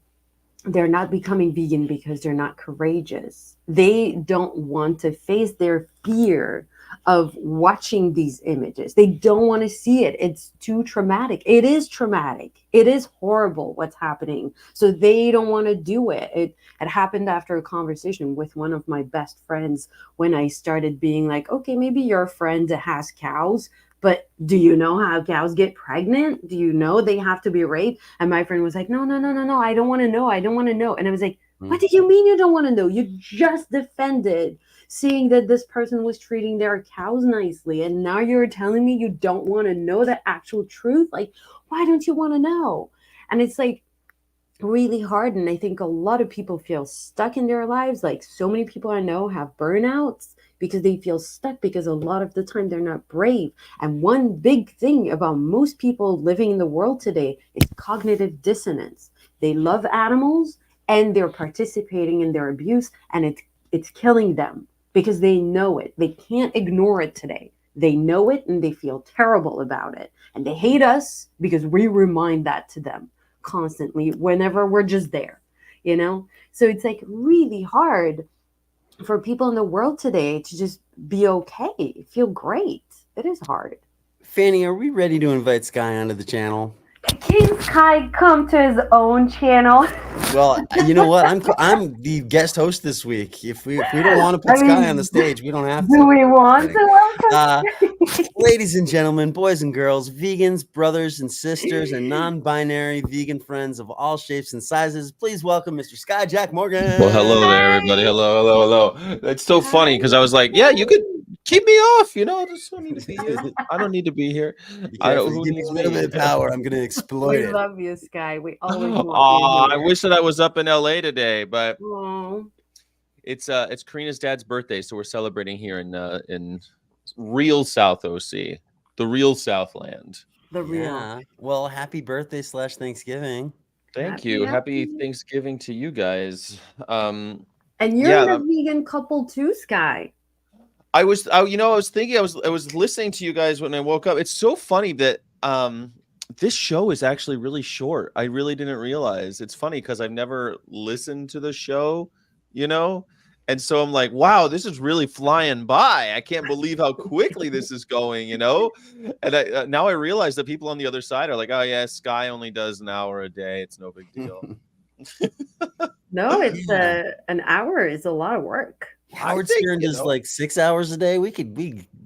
they're not becoming vegan because they're not courageous. They don't want to face their fear of watching these images. They don't want to see it. It's too traumatic. It is traumatic. It is horrible what's happening. So they don't want to do it. It happened after a conversation with one of my best friends when I started being like, okay, maybe you're a friend that has cows, but do you know how cows get pregnant? Do you know they have to be raped? And my friend was like, no, I don't want to know. I don't want to know. And I was like, what do you mean you don't want to know? You just defended seeing that this person was treating their cows nicely. And now you're telling me you don't want to know the actual truth? Like, why don't you want to know? And it's like really hard. And I think a lot of people feel stuck in their lives. Like, so many people I know have burnouts because they feel stuck, because a lot of the time they're not brave. And one big thing about most people living in the world today is cognitive dissonance. They love animals and they're participating in their abuse, and it's killing them because they know it. They can't ignore it today. They know it and they feel terrible about it. And they hate us because we remind that to them constantly whenever we're just there, So it's like really hard for people in the world today to just be okay, feel great. It is hard. Fanny, are we ready to invite Sky onto the channel? Can Sky come to his own channel? Well, you know what? I'm the guest host this week. If we don't want to put Sky on the stage, we don't have to. Do we want to? Ladies and gentlemen, boys and girls, vegans, brothers and sisters, and non-binary vegan friends of all shapes and sizes, please welcome Mr. Sky Jack Morgan. Well, hello there, everybody. Hello. It's so funny because I was like, yeah, you could keep me off. I just don't need to be here. I don't need to be here. I don't. Who needs a little bit of power? I'm going to exploit it. We love you, Sky. We always want you here. I wish that I was up in LA today, but Aww. It's Karina's dad's birthday, so we're celebrating here in real South OC, the real Southland. The real. Yeah. Well, happy birthday / Thanksgiving. Thank you. Happy Thanksgiving to you guys. And you're in a vegan couple too, Sky. I was thinking, I was listening to you guys when I woke up. It's so funny that this show is actually really short. I really didn't realize. It's funny because I've never listened to the show, And so I'm like, wow, this is really flying by. I can't believe how quickly this is going, you know? And now I realize that people on the other side are like, oh, yeah, Sky only does an hour a day. It's no big deal. No, it's an hour is a lot of work. Howard Stern does like 6 hours a day. We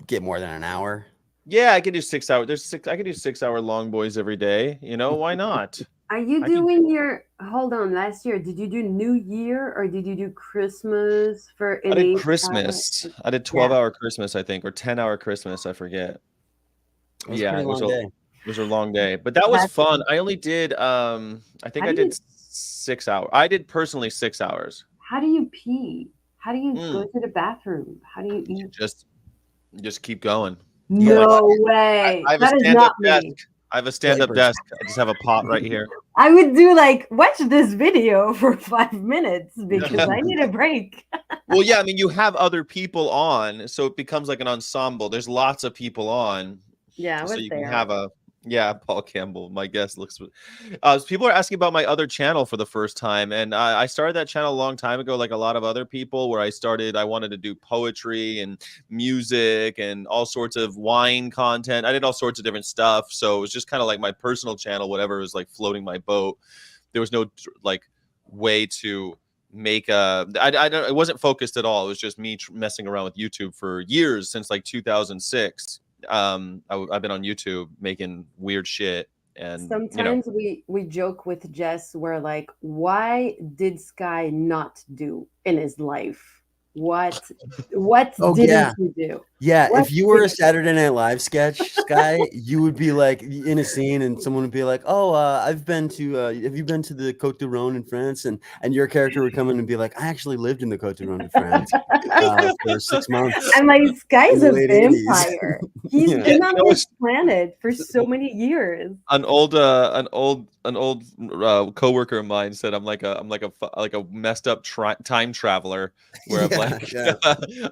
get more than an hour. Yeah, I can do 6 hours. I can do 6 hour long boys every day. You know, why not? Are you doing your hold on, last year? Did you do New Year or did you do Christmas for I did Christmas. I did 12-hour Christmas, I think, or 10-hour Christmas. I forget. Yeah, it was a long day. But that was fun. I only did I think I did 6 hours. I did personally 6 hours. How do you pee? How do you go to the bathroom? How do you eat? Just keep going. No way. That is not me. I have a stand-up desk. I just have a pot right here. I would do like, watch this video for 5 minutes because I need a break. Well, yeah, I mean, you have other people on, so it becomes like an ensemble. There's lots of people on. Yeah, so you can have Paul Campbell, my guest looks. People are asking about my other channel for the first time, and I started that channel a long time ago, like a lot of other people. Where I wanted to do poetry and music and all sorts of wine content. I did all sorts of different stuff, so it was just kind of like my personal channel, whatever was like floating my boat. There was no like way to make it wasn't focused at all. It was just me messing around with YouTube for years, since like 2006. I've been on YouTube making weird shit, and sometimes we joke with Jess, we're like, why did Sky not do in his life? What didn't you do? Yeah, if you were a Saturday Night Live sketch, Sky, you would be like in a scene, and someone would be like, "Oh, I've been to. Have you been to the Côte d'Iron in France?" And your character would come in and be like, "I actually lived in the Côte d'Iron in France for 6 months." I'm like, Sky's a vampire. He's been on this planet for so many years. An old coworker of mine said I'm like a messed up time traveler, where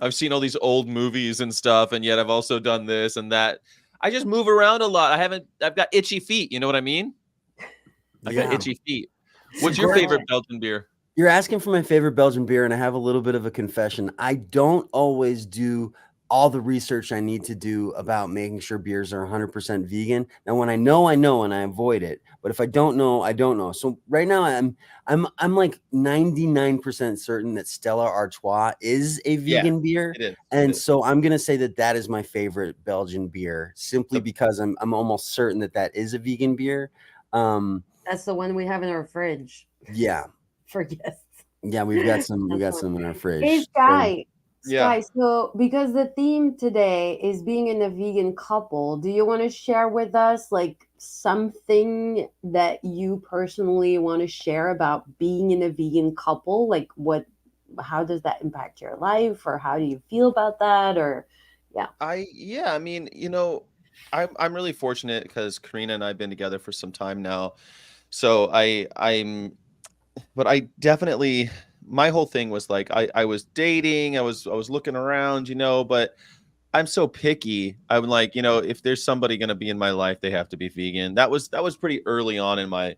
I've seen all these old movies and stuff, and yet I've also done this and that. I just move around a lot. I've got itchy feet. You know what I mean? I got itchy feet. What's your favorite Belgian beer? You're asking for my favorite Belgian beer, and I have a little bit of a confession. I don't always do all the research I need to do about making sure beers are 100% vegan. Now, when I know, and I avoid it. But if I don't know, I don't know. So right now, I'm like 99% certain that Stella Artois is a vegan beer, and so I'm gonna say that is my favorite Belgian beer, simply because I'm almost certain that is a vegan beer. That's the one we have in our fridge. Yeah, for guests. Yeah, we've got some in our fridge. Hey, Sky. Sky, so because the theme today is being in a vegan couple, do you want to share with us like something that you personally want to share about being in a vegan couple? Like how does that impact your life, or how do you feel about that? Or I mean, I'm really fortunate because Karina and I have been together for some time now. So but I definitely, my whole thing was like, I was dating, I was looking around, but I'm so picky. I'm like, if there's somebody going to be in my life, they have to be vegan. That was pretty early on in my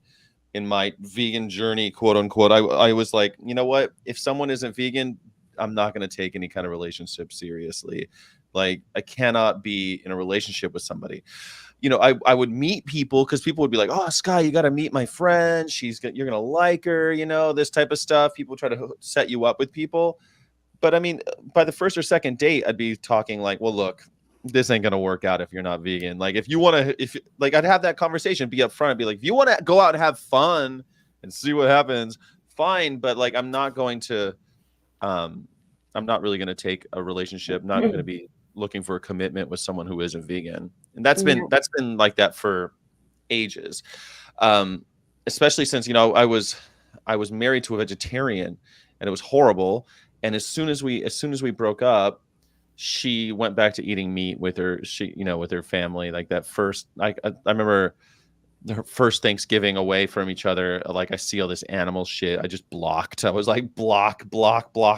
vegan journey, quote unquote. I was like, you know what? If someone isn't vegan, I'm not going to take any kind of relationship seriously. Like, I cannot be in a relationship with somebody. I would meet people because people would be like, "Oh, Sky, you got to meet my friend. You're gonna like her." This type of stuff. People try to set you up with people, but I mean, by the first or second date, I'd be talking like, "Well, look, this ain't gonna work out if you're not vegan. Like, if you want to, I'd have that conversation, be upfront, and be like, if you want to go out and have fun and see what happens, fine. But like, I'm not really gonna take a relationship. Not gonna be looking for a commitment with someone who isn't vegan." And that's been like that for ages. Especially since, I was married to a vegetarian, and it was horrible. And as soon as we broke up, she went back to eating meat with her family. Like that first, I remember her first Thanksgiving away from each other. Like, I see all this animal shit. I just blocked. I was like, block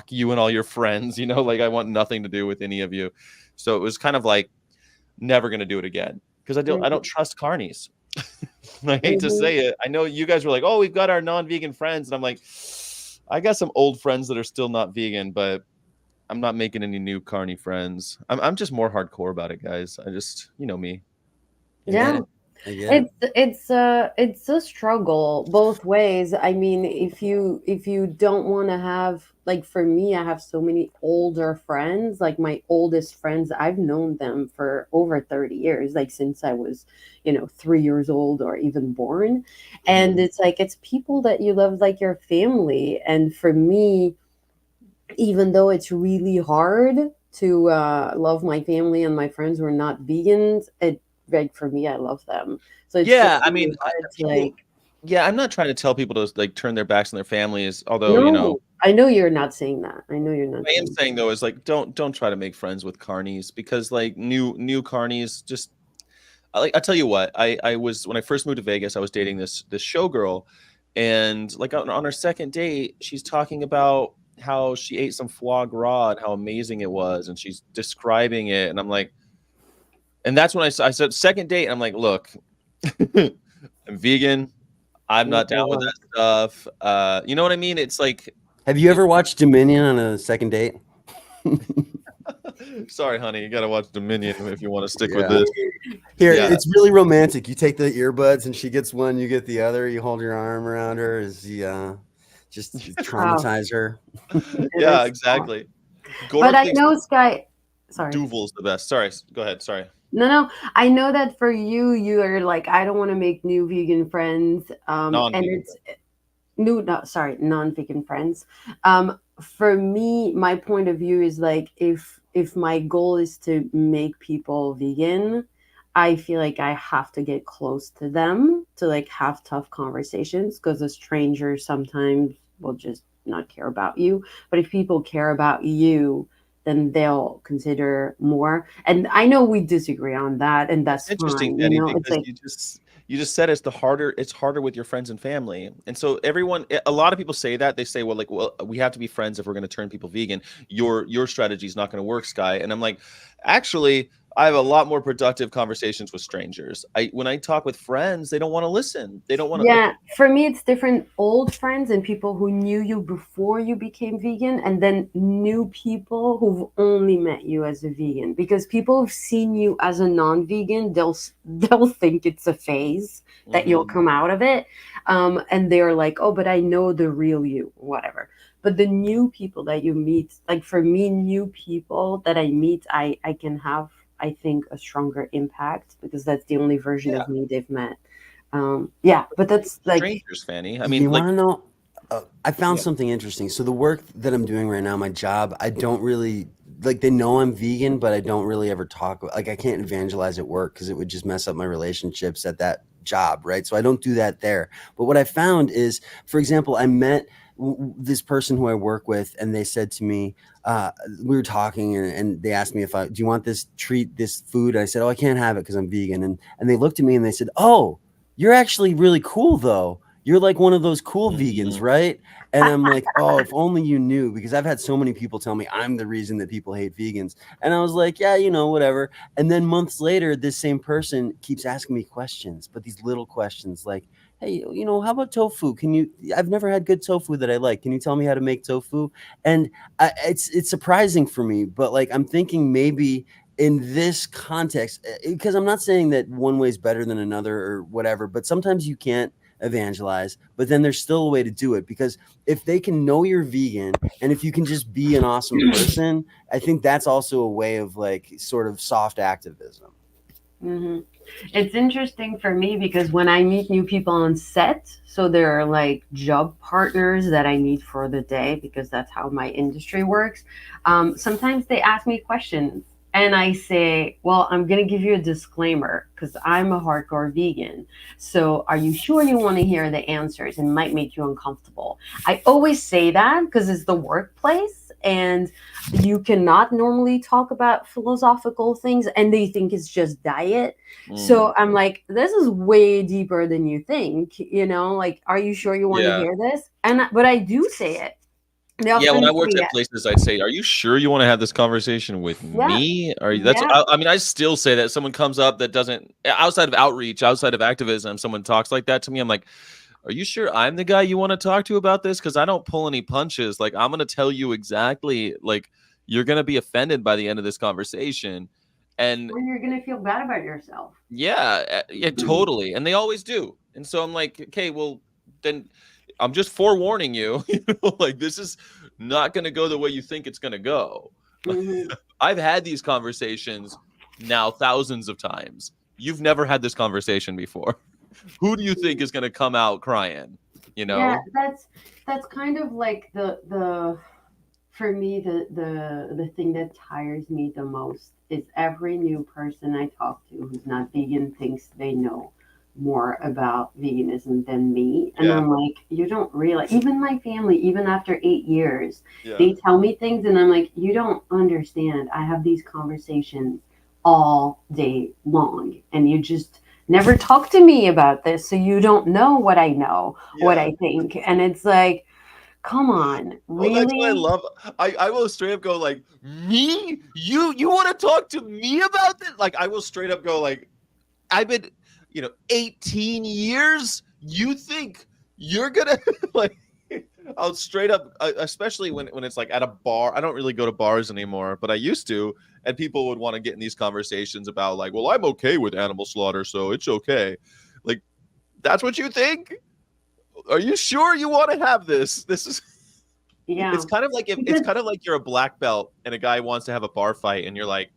you and all your friends, like, I want nothing to do with any of you. So it was kind of like, never going to do it again, because I don't trust carnies. I hate to say it. I know you guys were like, "Oh, we've got our non-vegan friends," and I'm like, I got some old friends that are still not vegan, but I'm not making any new carny friends. I'm just more hardcore about it, guys. I just, you know me. Yeah. I get it. It's a struggle both ways. I mean, if you don't want to have, like, for me, I have so many older friends. Like my oldest friends, I've known them for over 30 years, like since I was, 3 years old or even born. And it's like it's people that you love like your family. And for me, even though it's really hard to love my family and my friends who are not vegans, it, like, for me, I love them. So it's Yeah, just I really mean, hard to, people, like, yeah, I'm not trying to tell people to like turn their backs on their families, although, no, I know you're not saying that. I know you're not what I am saying saying though is like don't try to make friends with carnies, because like new carnies just I tell you what, I was, when I first moved to Vegas, I was dating this showgirl, and like on our second date, she's talking about how she ate some foie gras and how amazing it was, and she's describing it, and I'm like, and that's when I said second date, and I'm like, look, I'm vegan, I'm not down with that stuff. You know what I mean? It's like, Have you ever watched Dominion on a second date? sorry, honey, you gotta watch Dominion if you want to stick with Yeah. this. Here, Yeah. it's really romantic. You take the earbuds, and she gets one, you get the other. You hold your arm around her as you just traumatize her. Yeah, exactly. But I Gore know, Sky. Sorry. Duval's the best. Sorry, go ahead. Sorry. No. I know that for you, you are like, I don't want to make new vegan friends. And Non-vegan it's non-vegan friends. For me, my point of view is like, if my goal is to make people vegan, I feel like I have to get close to them to like have tough conversations, because a stranger sometimes will just not care about you. But if people care about you, then they'll consider more. And I know we disagree on that, and that's Interesting, fine. Danny, It's because like, you just said it's harder with your friends and family. And so a lot of people say that. They say, well, we have to be friends if we're going to turn people vegan. Your strategy is not going to work, Sky. And I'm like, actually, I have a lot more productive conversations with strangers. When I talk with friends, they don't want to listen. They don't want to. yeah, for me, it's different. Old friends and people who knew you before you became vegan, and then new people who've only met you as a vegan. Because people who've seen you as a non-vegan, they'll think it's a phase that you'll come out of it, and they're like, oh, but I know the real you, whatever. But the new people that you meet, like for me, new people that I meet, I can have, I think, a stronger impact, because that's the only version of me they've met. Yeah, but that's like strangers, Fanny. I mean, You like, want to know? I found something interesting. So the work that I'm doing right now, my job, I don't really like. They know I'm vegan, but I don't really ever talk. Like I can't evangelize at work because it would just mess up my relationships at that job, right? So I don't do that there. But what I found is, for example, I met this person who I work with, and they said to me, we were talking, and they asked me do you want this treat, this food? And I said, oh, I can't have it because I'm vegan. And they looked at me and they said, oh, you're actually really cool though. You're like one of those cool vegans, right? And I'm like, oh, if only you knew, because I've had so many people tell me I'm the reason that people hate vegans. And I was like, yeah, whatever. And then months later, this same person keeps asking me questions, but these little questions like, hey, how about tofu? I've never had good tofu that I like. Can you tell me how to make tofu? And it's surprising for me, but like, I'm thinking maybe in this context, because I'm not saying that one way is better than another or whatever, but sometimes you can't evangelize, but then there's still a way to do it, because if they can know you're vegan and if you can just be an awesome person, I think that's also a way of like sort of soft activism. Mm-hmm. It's interesting for me because when I meet new people on set, so they're like job partners that I meet for the day, because that's how my industry works. Sometimes they ask me questions, and I say, well, I'm going to give you a disclaimer because I'm a hardcore vegan. So are you sure you want to hear the answers? It might make you uncomfortable. I always say that because it's the workplace, and you cannot normally talk about philosophical things, and they think it's just diet. So I'm like, this is way deeper than you think, like, are you sure you want to hear this? But I do say it. Yeah, when I worked at places, I'd say, are you sure you want to have this conversation with me? I mean, I still say that. Someone comes up that doesn't, outside of outreach, outside of activism, someone talks like that to me, I'm like, are you sure I'm the guy you want to talk to about this? Because I don't pull any punches. Like, I'm going to tell you exactly, like, you're going to be offended by the end of this conversation. And Or you're going to feel bad about yourself. yeah, totally. And they always do. And so I'm like, okay, well, then I'm just forewarning you, like, this is not going to go the way you think it's going to go. Mm-hmm. I've had these conversations now thousands of times. You've never had this conversation before. Who do you think is going to come out crying? Yeah, that's kind of like the for me the thing that tires me the most is every new person I talk to who's not vegan thinks they know more about veganism than me. And I'm like, you don't realize, even my family, even after 8 years, they tell me things and I'm like, you don't understand. I have these conversations all day long and you just never talk to me about this. So you don't know what I know, what I think. And it's like, come on, really? Well, that's what I love. I will straight up go like, me? You want to talk to me about this? Like, I will straight up go like, I've been, 18 years. You think you're gonna like? I'll straight up, especially when it's like at a bar. I don't really go to bars anymore, but I used to, and people would want to get in these conversations about like, well, I'm okay with animal slaughter, so it's okay. Like, that's what you think? Are you sure you want to have this? This is. Yeah. It's kind of like it's kind of like you're a black belt and a guy wants to have a bar fight, and you're like,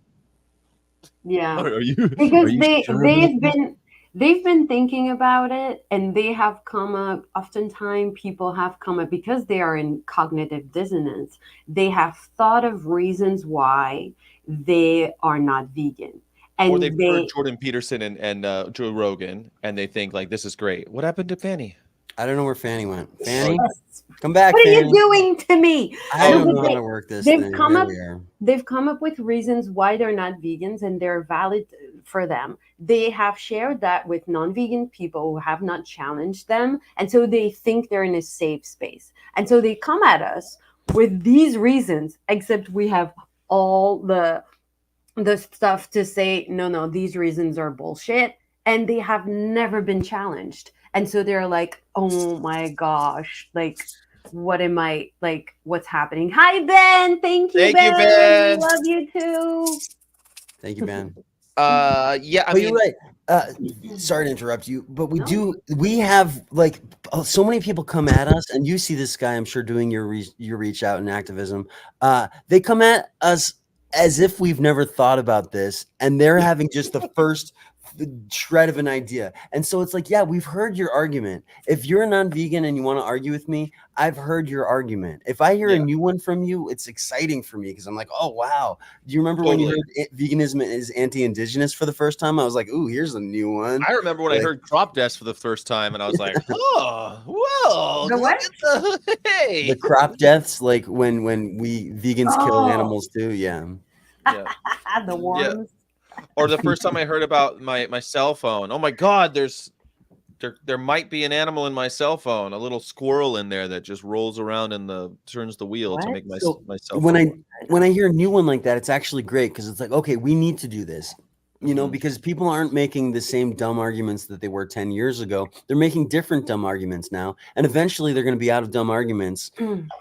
yeah, are you? because Are you they've been thinking about it and they have come up, oftentimes people have come up because they are in cognitive dissonance, they have thought of reasons why they are not vegan, and or they've heard Jordan Peterson and Joe Rogan and they think like, this is great. What happened to Fanny? I don't know where Fanny went. Fanny, come back. What Fanny. are you doing to me? I don't know how to work this thing. They've come up with reasons why they're not vegans, and they're valid for them. They have shared that with non-vegan people who have not challenged them, and so they think they're in a safe space. And so they come at us with these reasons, except we have all the stuff to say, no, these reasons are bullshit, and they have never been challenged. And so they're like, oh my gosh, like, what am I, like, what's happening? Hi, Ben. Thank you, Ben. Love you too. Thank you, Ben. Yeah, I mean, you're right. Sorry to interrupt you, but we have like so many people come at us, and you see this guy, I'm sure, doing your reach out and activism. They come at us as if we've never thought about this, and they're having just the first shred of an idea. And so it's like, yeah, we've heard your argument. If you're a non-vegan and you want to argue with me, I've heard your argument. If I hear a new one from you, it's exciting for me because I'm like, oh wow. Do you remember when you heard veganism is anti-indigenous for the first time? I was like, ooh, here's a new one. I remember when I heard crop deaths for the first time, and I was like, oh, whoa. The what? Hey. The crop deaths, like when we vegans kill animals too. Yeah. The worms. Or the first time I heard about my cell phone. Oh my God, there might be an animal in my cell phone, a little squirrel in there that just rolls around and turns the wheel to make my cell phone. When I hear a new one like that, it's actually great because it's like, okay, we need to do this. Because people aren't making the same dumb arguments that they were 10 years ago. They're making different dumb arguments now. And eventually they're going to be out of dumb arguments,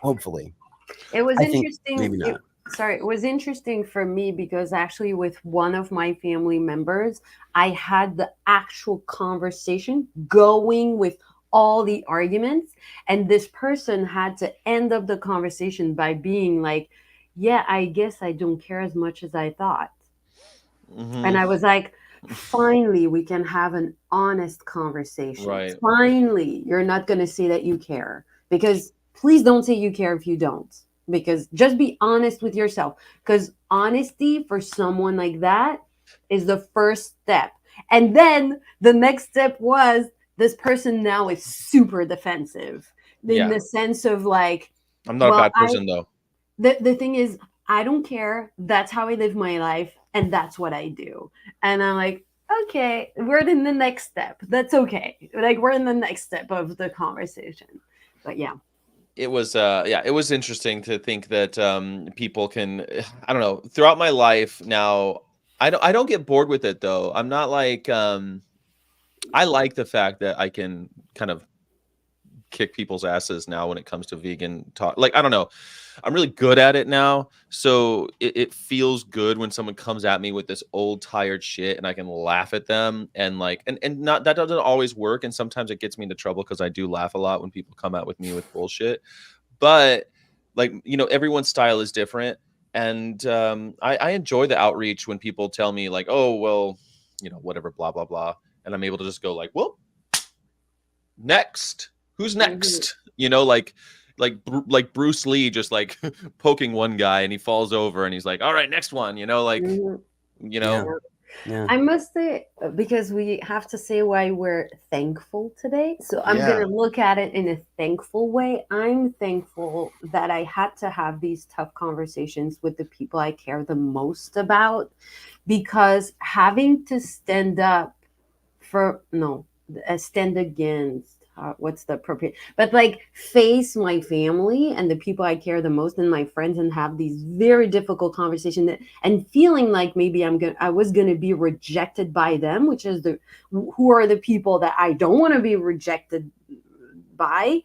hopefully. It was interesting. Maybe not. It was interesting for me because actually with one of my family members, I had the actual conversation going with all the arguments. And this person had to end up the conversation by being like, yeah, I guess I don't care as much as I thought. And I was like, finally, we can have an honest conversation. Right. Finally, you're not going to say that you care, because please don't say you care if you don't. Because just be honest with yourself, because honesty for someone like that is the first step. And then the next step was this person now is super defensive in the sense of like, I'm not a bad person though. The thing is, I don't care. That's how I live my life. And that's what I do. And I'm like, okay, we're in the next step. That's okay. Like, we're in the next step of the conversation. But yeah. It was it was interesting to think that people can, I don't know, throughout my life now, I don't get bored with it though. I'm not like I like the fact that I can kind of kick people's asses now when it comes to vegan talk. Like, I don't know. I'm really good at it now. So it feels good when someone comes at me with this old tired shit and I can laugh at them and like, and not, that doesn't always work. And sometimes it gets me into trouble because I do laugh a lot when people come out with me with bullshit. But like, you know, everyone's style is different. And I enjoy the outreach when people tell me like, oh, well, you know, whatever, blah, blah, blah. And I'm able to just go like, well, next, who's next? You know, like Bruce Lee just like poking one guy and he falls over and he's like, all right, next one, you know, like, you know. Yeah. I must say, because we have to say why we're thankful today. So I'm going to look at it in a thankful way. I'm thankful that I had to have these tough conversations with the people I care the most about, because having to stand up stand against, what's the appropriate, but like face my family and the people I care the most and my friends and have these very difficult conversations and feeling like maybe I was going to be rejected by them, which is who are the people that I don't want to be rejected by.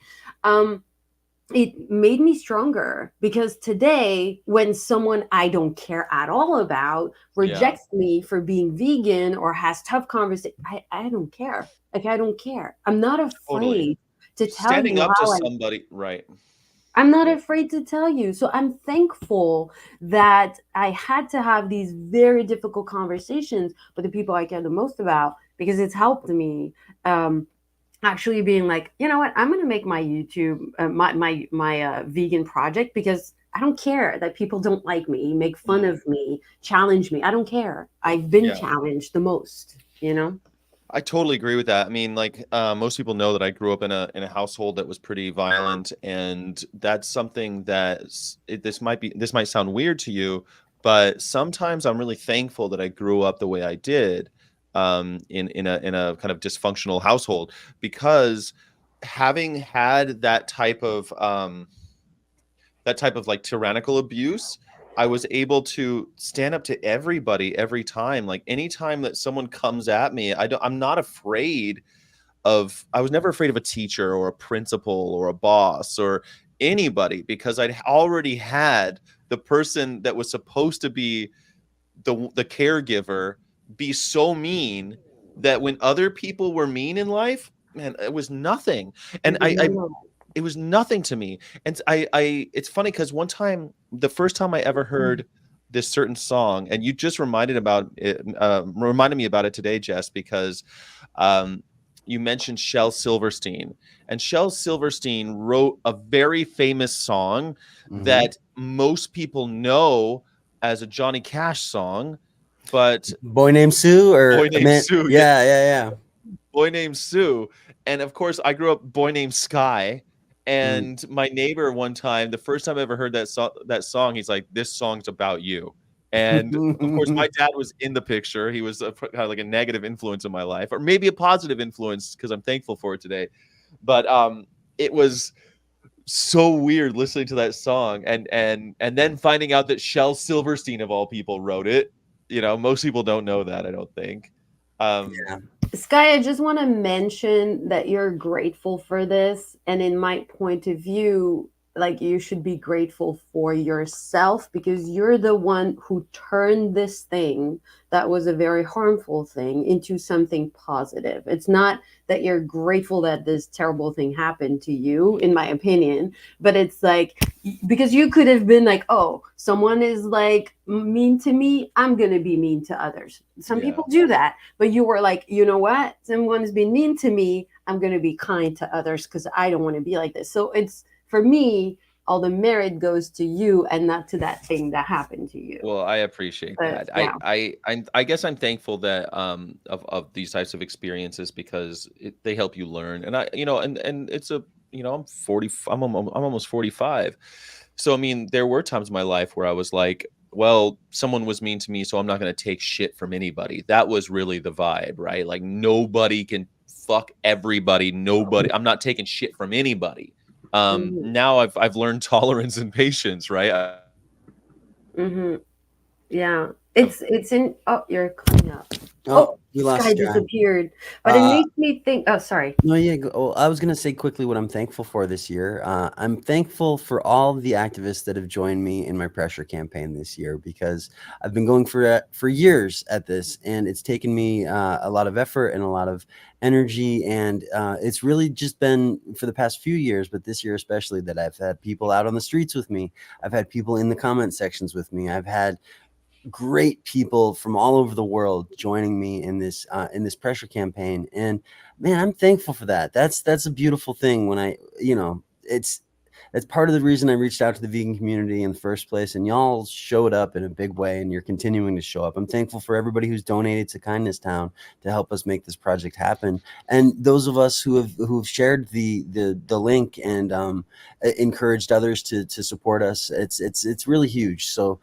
It made me stronger, because today when someone I don't care at all about rejects me for being vegan or has tough conversations, I don't care. Like, I don't care. I'm not afraid to tell Standing you up how to somebody, right? I'm not afraid to tell you. So I'm thankful that I had to have these very difficult conversations with the people I care the most about, because it's helped me. Actually being like, you know what, I'm going to make my YouTube, my vegan project, because I don't care that people don't like me, make fun of me, challenge me. I don't care. I've been challenged the most, you know? I totally agree with that. I mean, like, most people know that I grew up in a household that was pretty violent, and that's something that this might sound weird to you, but sometimes I'm really thankful that I grew up the way I did, in a kind of dysfunctional household, because having had that type of like tyrannical abuse, I was able to stand up to everybody every time. Like, anytime that someone comes at me, I'm not afraid of, I was never afraid of a teacher or a principal or a boss or anybody, because I'd already had the person that was supposed to be the caregiver be so mean that when other people were mean in life, man, it was nothing. And it was nothing to me. And it's funny because one time, the first time I ever heard this certain song, and you just reminded me about it today, Jess, because you mentioned Shel Silverstein, and Shel Silverstein wrote a very famous song that most people know as a Johnny Cash song, but Boy Named Sue, or Boy Named Sue, yeah. Boy Named Sue. And of course, I grew up Boy Named Sky. And my neighbor, one time, the first time I ever heard that song, he's like, "This song's about you." And of course, my dad was in the picture. He was kind of like a negative influence in my life, or maybe a positive influence, because I'm thankful for it today. But it was so weird listening to that song, and then finding out that Shel Silverstein, of all people, wrote it. You know, most people don't know that, I don't think. Sky, I just want to mention that you're grateful for this. And in my point of view, like, you should be grateful for yourself, because you're the one who turned this thing that was a very harmful thing into something positive. It's not that you're grateful that this terrible thing happened to you, in my opinion, but it's like, because you could have been like, oh, someone is like mean to me, I'm going to be mean to others. Some people do that, but you were like, you know what? Someone has been mean to me, I'm going to be kind to others because I don't want to be like this. So it's, for me, all the merit goes to you and not to that thing that happened to you. Well, I appreciate that. Yeah. I guess I'm thankful that of these types of experiences, because they help you learn. And and it's a, I'm 40, I'm almost 45. So I mean, there were times in my life where I was like, well, someone was mean to me, so I'm not going to take shit from anybody. That was really the vibe, right? Like, nobody can fuck everybody. Nobody. I'm not taking shit from anybody. Now I've learned tolerance and patience, right? Yeah. It's in. Oh, you're coming up. Oh, we lost Sky Sky. disappeared. But it makes me think. Oh, sorry. No, yeah. I was gonna say quickly what I'm thankful for this year. I'm thankful for all the activists that have joined me in my pressure campaign this year, because I've been going for years at this, and it's taken me a lot of effort and a lot of energy, and it's really just been for the past few years, but this year especially, that I've had people out on the streets with me. I've had people in the comment sections with me. I've had great people from all over the world joining me in this pressure campaign, and man, I'm thankful for that. That's a beautiful thing. When that's part of the reason I reached out to the vegan community in the first place, and y'all showed up in a big way, and you're continuing to show up. I'm thankful for everybody who's donated to Kindness Town to help us make this project happen, and those of us who've shared the link and encouraged others to support us. It's really huge. So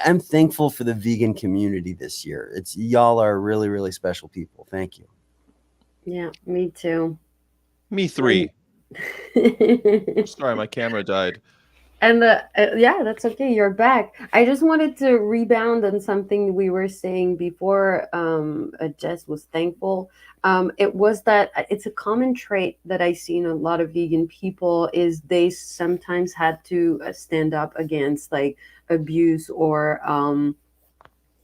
I'm thankful for the vegan community this year. Y'all are really, really special people. Thank you. Yeah, me too. Me 3. Sorry, my camera died. And yeah, that's okay. You're back. I just wanted to rebound on something we were saying before. Jess was thankful. It was that it's a common trait that I see in a lot of vegan people is they sometimes had to stand up against like abuse or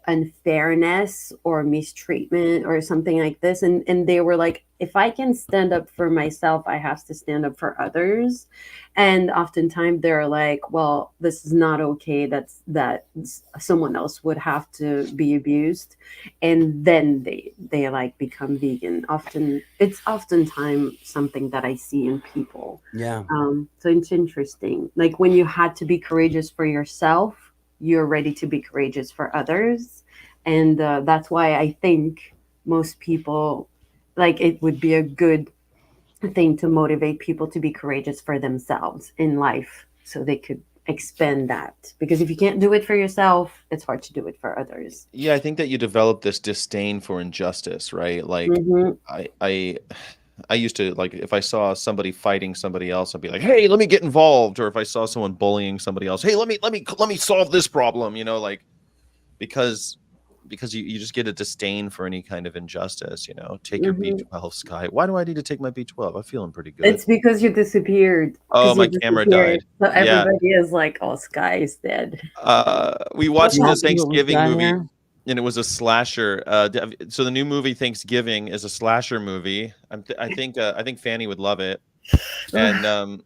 unfairness or mistreatment or something like this, and they were like, if I can stand up for myself, I have to stand up for others. And oftentimes they're like, well, this is not okay, that someone else would have to be abused, and then they like become vegan. It's oftentimes something that I see in people. Yeah. So it's interesting, like when you had to be courageous for yourself, you're ready to be courageous for others. And that's why I think most people, like, it would be a good thing to motivate people to be courageous for themselves in life so they could expand that. Because if you can't do it for yourself, it's hard to do it for others. Yeah, I think that you develop this disdain for injustice, right? Like, I used to, like, if I saw somebody fighting somebody else, I'd be like, hey, let me get involved. Or if I saw someone bullying somebody else, hey, let me solve this problem, like, because you just get a disdain for any kind of injustice, take your B12, Sky. Why do I need to take my B12? I'm feeling pretty good. It's because you disappeared. Oh, my camera died. So everybody is like, oh, Sky is dead. We watched the Thanksgiving movie. And it was a slasher. So the new movie Thanksgiving is a slasher movie. I think Fanny would love it. And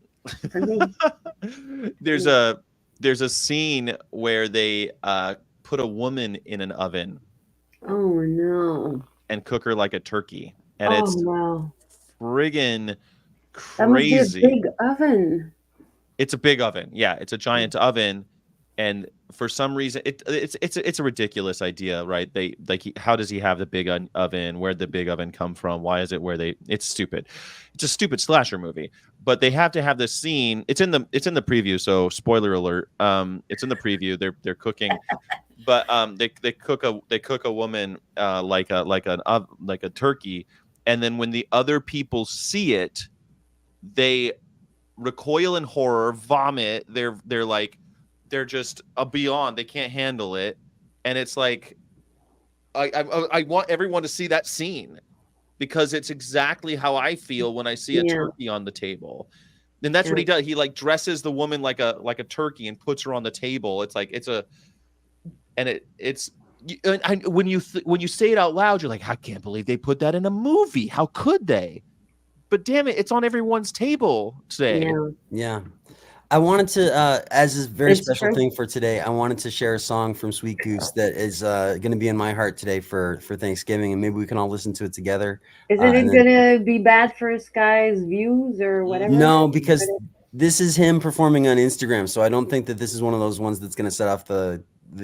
there's a scene where they put a woman in an oven. Oh no! And cook her like a turkey, and it's friggin' crazy. That must be a big oven. It's a big oven. Yeah, it's a giant oven. And for some reason, it's a ridiculous idea, right? How does he have the big oven? Where'd the big oven come from? Why is it where it's stupid? It's a stupid slasher movie. But they have to have this scene. It's in the preview, so spoiler alert. It's in the preview. They're cooking, but they cook a woman like a turkey, and then when the other people see it, they recoil in horror, vomit. They're just beyond. They can't handle it, and it's like, I want everyone to see that scene, because it's exactly how I feel when I see a turkey on the table. And that's what he does. He like dresses the woman like a turkey and puts her on the table. It's like when you say it out loud, you're like, I can't believe they put that in a movie. How could they? But damn it, it's on everyone's table today. Yeah. I wanted to, as a very special thing for today, I wanted to share a song from Sweet Goose that is going to be in my heart today for Thanksgiving, and maybe we can all listen to it together. Isn't it going to be bad for Sky's views or whatever? No, because this is him performing on Instagram, so I don't think that this is one of those ones that's going to set off the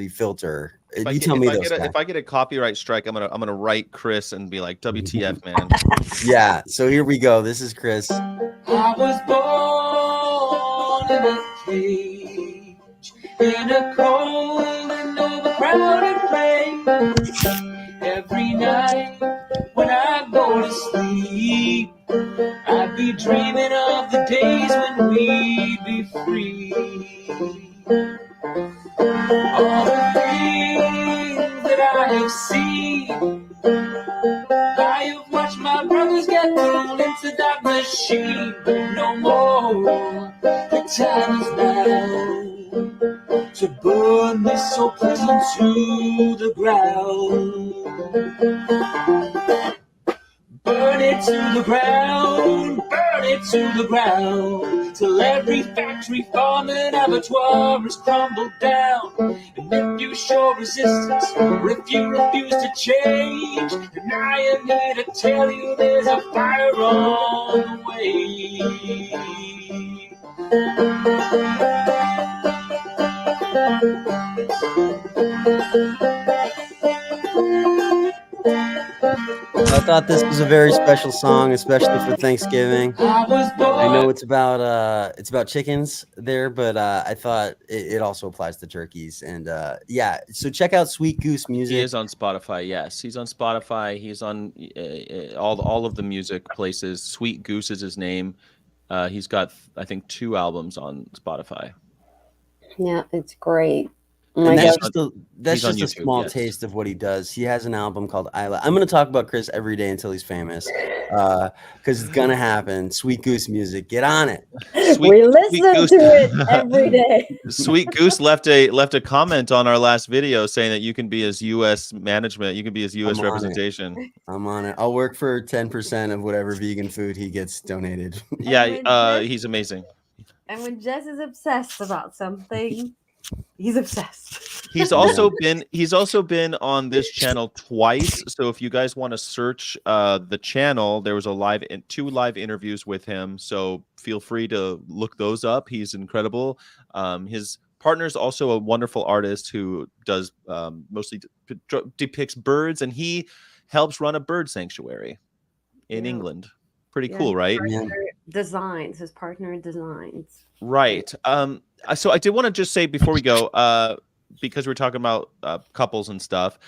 filter. If I get a copyright strike, I'm gonna write Chris and be like, WTF, man. Yeah, so here we go. This is Chris. I was born in a cage, in a cold and overcrowded place. Every night when I go to sleep, I'd be dreaming of the days when we'd be free. All the I have seen. I have watched my brothers get thrown into that machine, but no more. The time is now to burn this so pleasant to the ground. Burn it to the ground, burn it to the ground, till every factory, farm, and abattoir is crumbled down. And if you show resistance, or if you refuse to change, then I am here to tell you there's a fire on the way. I thought this was a very special song, especially for Thanksgiving. I know it's about chickens there, but I thought it also applies to turkeys. And yeah, so check out Sweet Goose Music. He is on Spotify. Yes, he's on Spotify. He's on all of the music places. Sweet Goose is his name. He's got, I think, 2 albums on Spotify. Yeah, it's great. And that's just YouTube, a small taste of what he does. He has an album called Isla. I'm going to talk about Chris every day until he's famous, because it's going to happen. Sweet Goose Music, get on it. We listen to it every day. Sweet Goose left a comment on our last video saying that you can be his U.S. management, you can be his U.S. representation. I'm on it. I'll work for 10% of whatever vegan food he gets donated. Yeah, he's amazing. And when Jess is obsessed about something, he's obsessed. He's also been on this channel twice. So if you guys want to search the channel, there was 2 live interviews with him. So feel free to look those up. He's incredible. His partner is also a wonderful artist who does mostly depicts birds, and he helps run a bird sanctuary in England. Pretty cool, right? His partner designs. Right. So I did want to just say before we go, because we're talking about couples and stuff,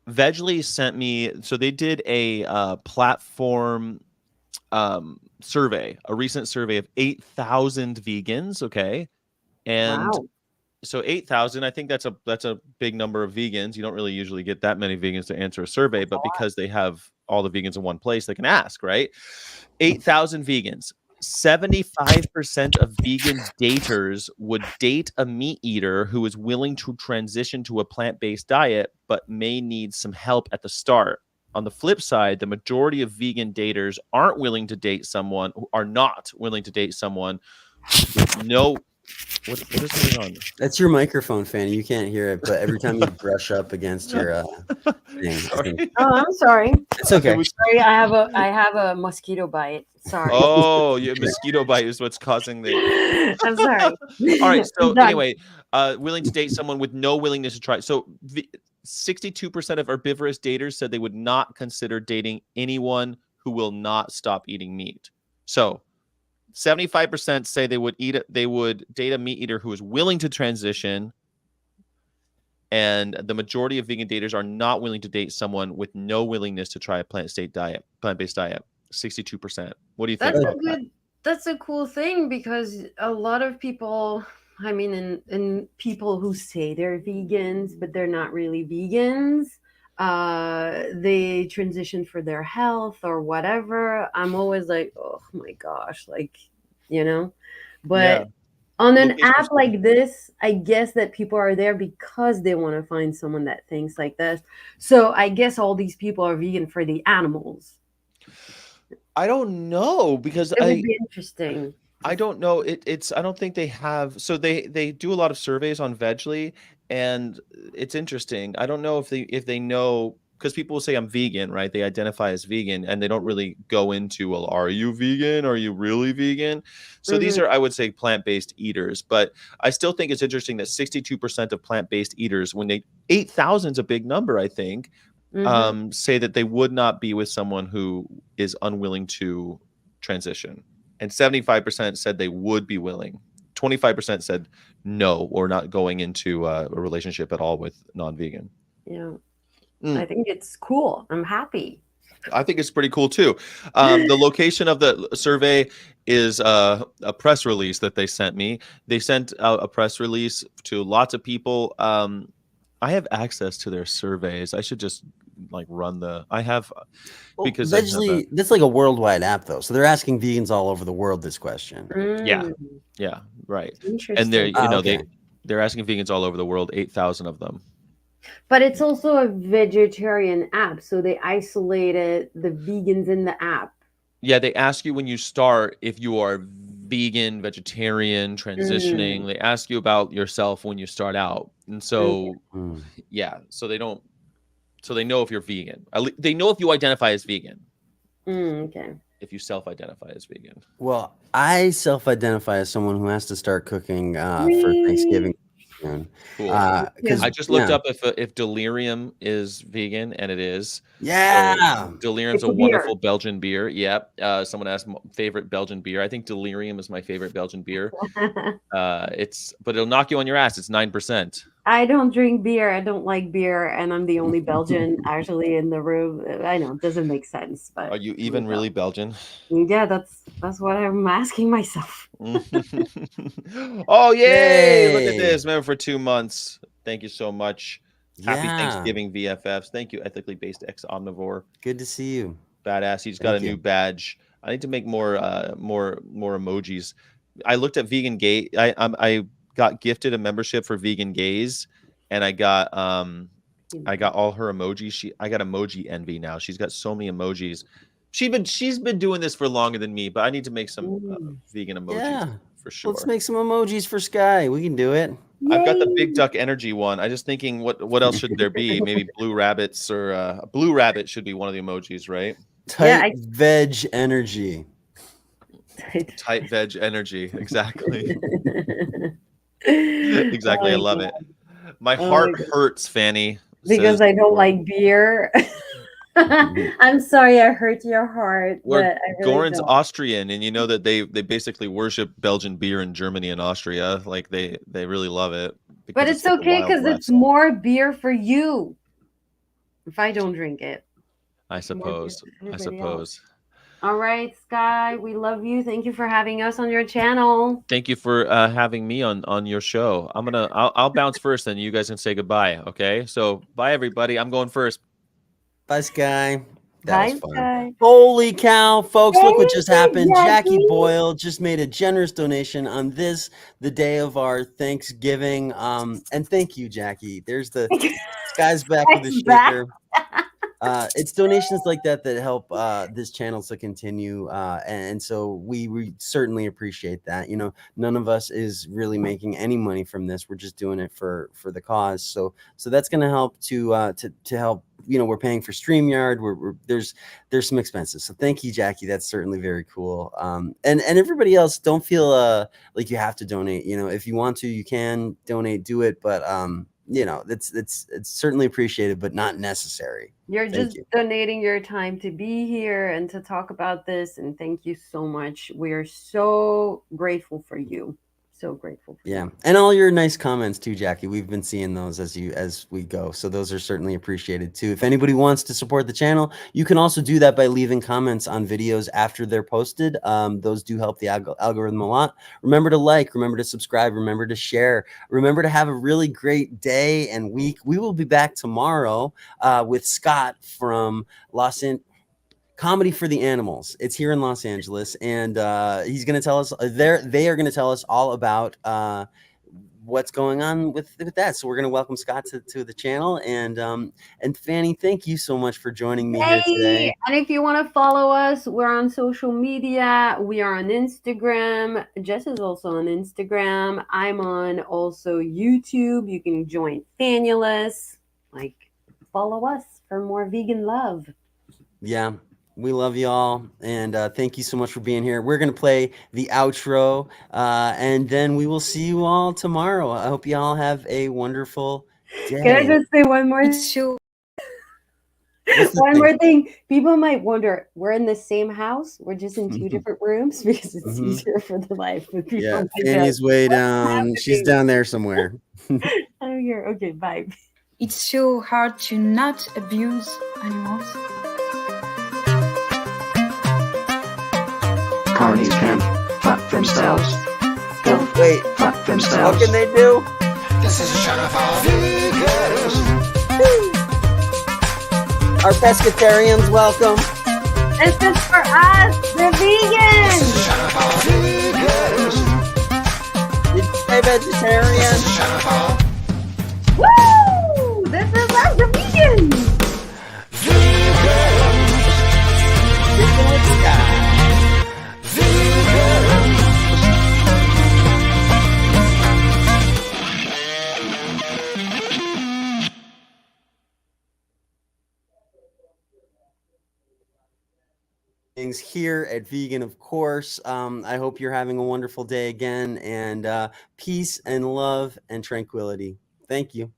Vegly sent me, so they did a platform survey, a recent survey of 8,000 vegans. Okay. And so 8,000, I think that's a big number of vegans. You don't really usually get that many vegans to answer a survey, but because they have all the vegans in one place, they can ask, right? 8,000 vegans. 75% of vegan daters would date a meat eater who is willing to transition to a plant-based diet, but may need some help at the start. On the flip side, the majority of vegan daters are not willing to date someone with no. What is going on? That's your microphone, Fanny. You can't hear it, but every time you brush up against your thing. Sorry. Oh, I'm sorry. It's okay. Sorry, I have a mosquito bite. Sorry. Oh, your mosquito bite is what's causing the. I'm sorry. All right. So anyway, willing to date someone with no willingness to try. So 62% of herbivorous daters said they would not consider dating anyone who will not stop eating meat. So 75% say they would date a meat eater who is willing to transition, and the majority of vegan daters are not willing to date someone with no willingness to try a plant-based diet. 62%. What do you think about that? That's a cool thing, because a lot of people, I mean, in people who say they're vegans, but they're not really vegans, they transition for their health or whatever. I'm always like, oh my gosh, like, but on an app like this, I guess that people are there because they want to find someone that thinks like this. So I guess all these people are vegan for the animals. I don't know, because it would be interesting. I don't know. It's I don't think they have. So they do a lot of surveys on Vegly, and it's interesting. I don't know if they know, because people will say I'm vegan, right? They identify as vegan, and they don't really go into, well, are you vegan? Are you really vegan? So these are, I would say, plant-based eaters. But I still think it's interesting that 62% of plant-based eaters, when 8,000 is a big number, I think, say that they would not be with someone who is unwilling to transition. And 75% said they would be willing. 25% said no, or not going into a relationship at all with non-vegan. Yeah. I think it's cool. I'm happy. I think it's pretty cool too. The location of the survey is a press release that they sent me. They sent out a press release to lots of people. I'm I have access to their surveys. I should just like run the. I have Well, because I have a, that's like a worldwide app, though. So they're asking vegans all over the world this question. yeah, right. Interesting. And they're okay. they're asking vegans all over the world, 8,000 of them. But it's also a vegetarian app, so they isolated the vegans in the app. Yeah, they ask you when you start if you are vegan, vegetarian, transitioning. They ask you about yourself when you start out, and so yeah, so they don't. So they know if you're vegan. They know if you identify as vegan. Okay. If you self-identify as vegan. Well, I self-identify as someone who has to start cooking for Thanksgiving. Cool. I just looked up if Delirium is vegan, and it is. Yeah. So Delirium's a wonderful Belgian beer. Yep. Someone asked favorite Belgian beer. I think Delirium is my favorite Belgian beer. But it'll knock you on your ass. It's 9%. I don't drink beer. I don't like beer, and I'm the only Belgian actually in the room. I know it doesn't make sense, but are you even really Belgian? Yeah, that's what I'm asking myself. Oh yay! Look at this. Remember for 2 months. Thank you so much. Happy Thanksgiving, VFFs. Thank you, ethically based ex omnivore. Good to see you. Badass. He's got a new badge. I need to make more emojis. I looked at Vegan Gay. I got gifted a membership for Vegan Gays, and I got all her emojis. I got emoji envy now. She's got so many emojis. She's been doing this for longer than me, but I need to make some vegan emojis for sure. Let's make some emojis for Sky. We can do it. I've got the Big Duck Energy one. I just thinking what else should there be? Maybe blue rabbits or a blue rabbit should be one of the emojis, right? Tight veg energy. Tight veg energy. Exactly. Exactly. I love it. My heart hurts, Fanny. Because I don't like beer. I'm sorry I hurt your heart. Well, Goran's Austrian, and you know that they basically worship Belgian beer in Germany and Austria. Like they really love it. But it's okay because it's more beer for you. If I don't drink it. I suppose. All right, Sky, we love you. Thank you for having us on your channel. Thank you for having me on your show. I'll bounce first, then you guys can say goodbye. Okay, so bye everybody. I'm going first. Bye, Sky. That was fun. Sky. Holy cow, folks! Look what just happened. Jackie Boyle just made a generous donation on the day of our Thanksgiving. And thank you, Jackie. There's the Sky's back with the shaker. It's donations like that help this channel to continue, and so we certainly appreciate that. You know, none of us is really making any money from this. We're just doing it for the cause. So that's going to help to help. You know, we're paying for StreamYard. There's some expenses. So thank you, Jackie. That's certainly very cool. And everybody else, don't feel like you have to donate. You know, if you want to, you can donate. Do it, but you know, it's certainly appreciated, but not necessary. You're just donating your time to be here and to talk about this, and thank you so much. We are so grateful for you. So grateful for you. And all your nice comments too, Jackie. We've been seeing those as we go, so those are certainly appreciated too. If anybody wants to support the channel, you can also do that by leaving comments on videos after they're posted. Those do help the algorithm a lot. Remember to like, remember to subscribe, remember to share, remember to have a really great day and week. We will be back tomorrow with Scott from Comedy for the Animals. It's here in Los Angeles, and he's going to tell us. They are going to tell us all about what's going on with that. So we're going to welcome Scott to the channel, and Fanny, thank you so much for joining me here today. And if you want to follow us, we're on social media. We are on Instagram. Jess is also on Instagram. I'm on also YouTube. You can join Fannulous. Like, follow us for more vegan love. Yeah. We love y'all, and thank you so much for being here. We're going to play the outro, and then we will see you all tomorrow. I hope you all have a wonderful day. Can I just say one more One more thing. People might wonder, we're in the same house. We're just in two different rooms because it's easier for the life. Yeah, Fanny's way down. She's down there somewhere. I'm here. Okay, bye. It's so hard to not abuse animals. Carnies can fuck themselves. They'll Wait, fuck themselves. what can they do? This is a shot of all vegans. Our pescatarians, welcome. This is for us, the vegans. This is a shot of all vegans. Did you say vegetarian? This is a shot of all Woo! This is us, the vegans. Things here at Vegan, of course. I hope you're having a wonderful day again, and peace and love and tranquility. Thank you.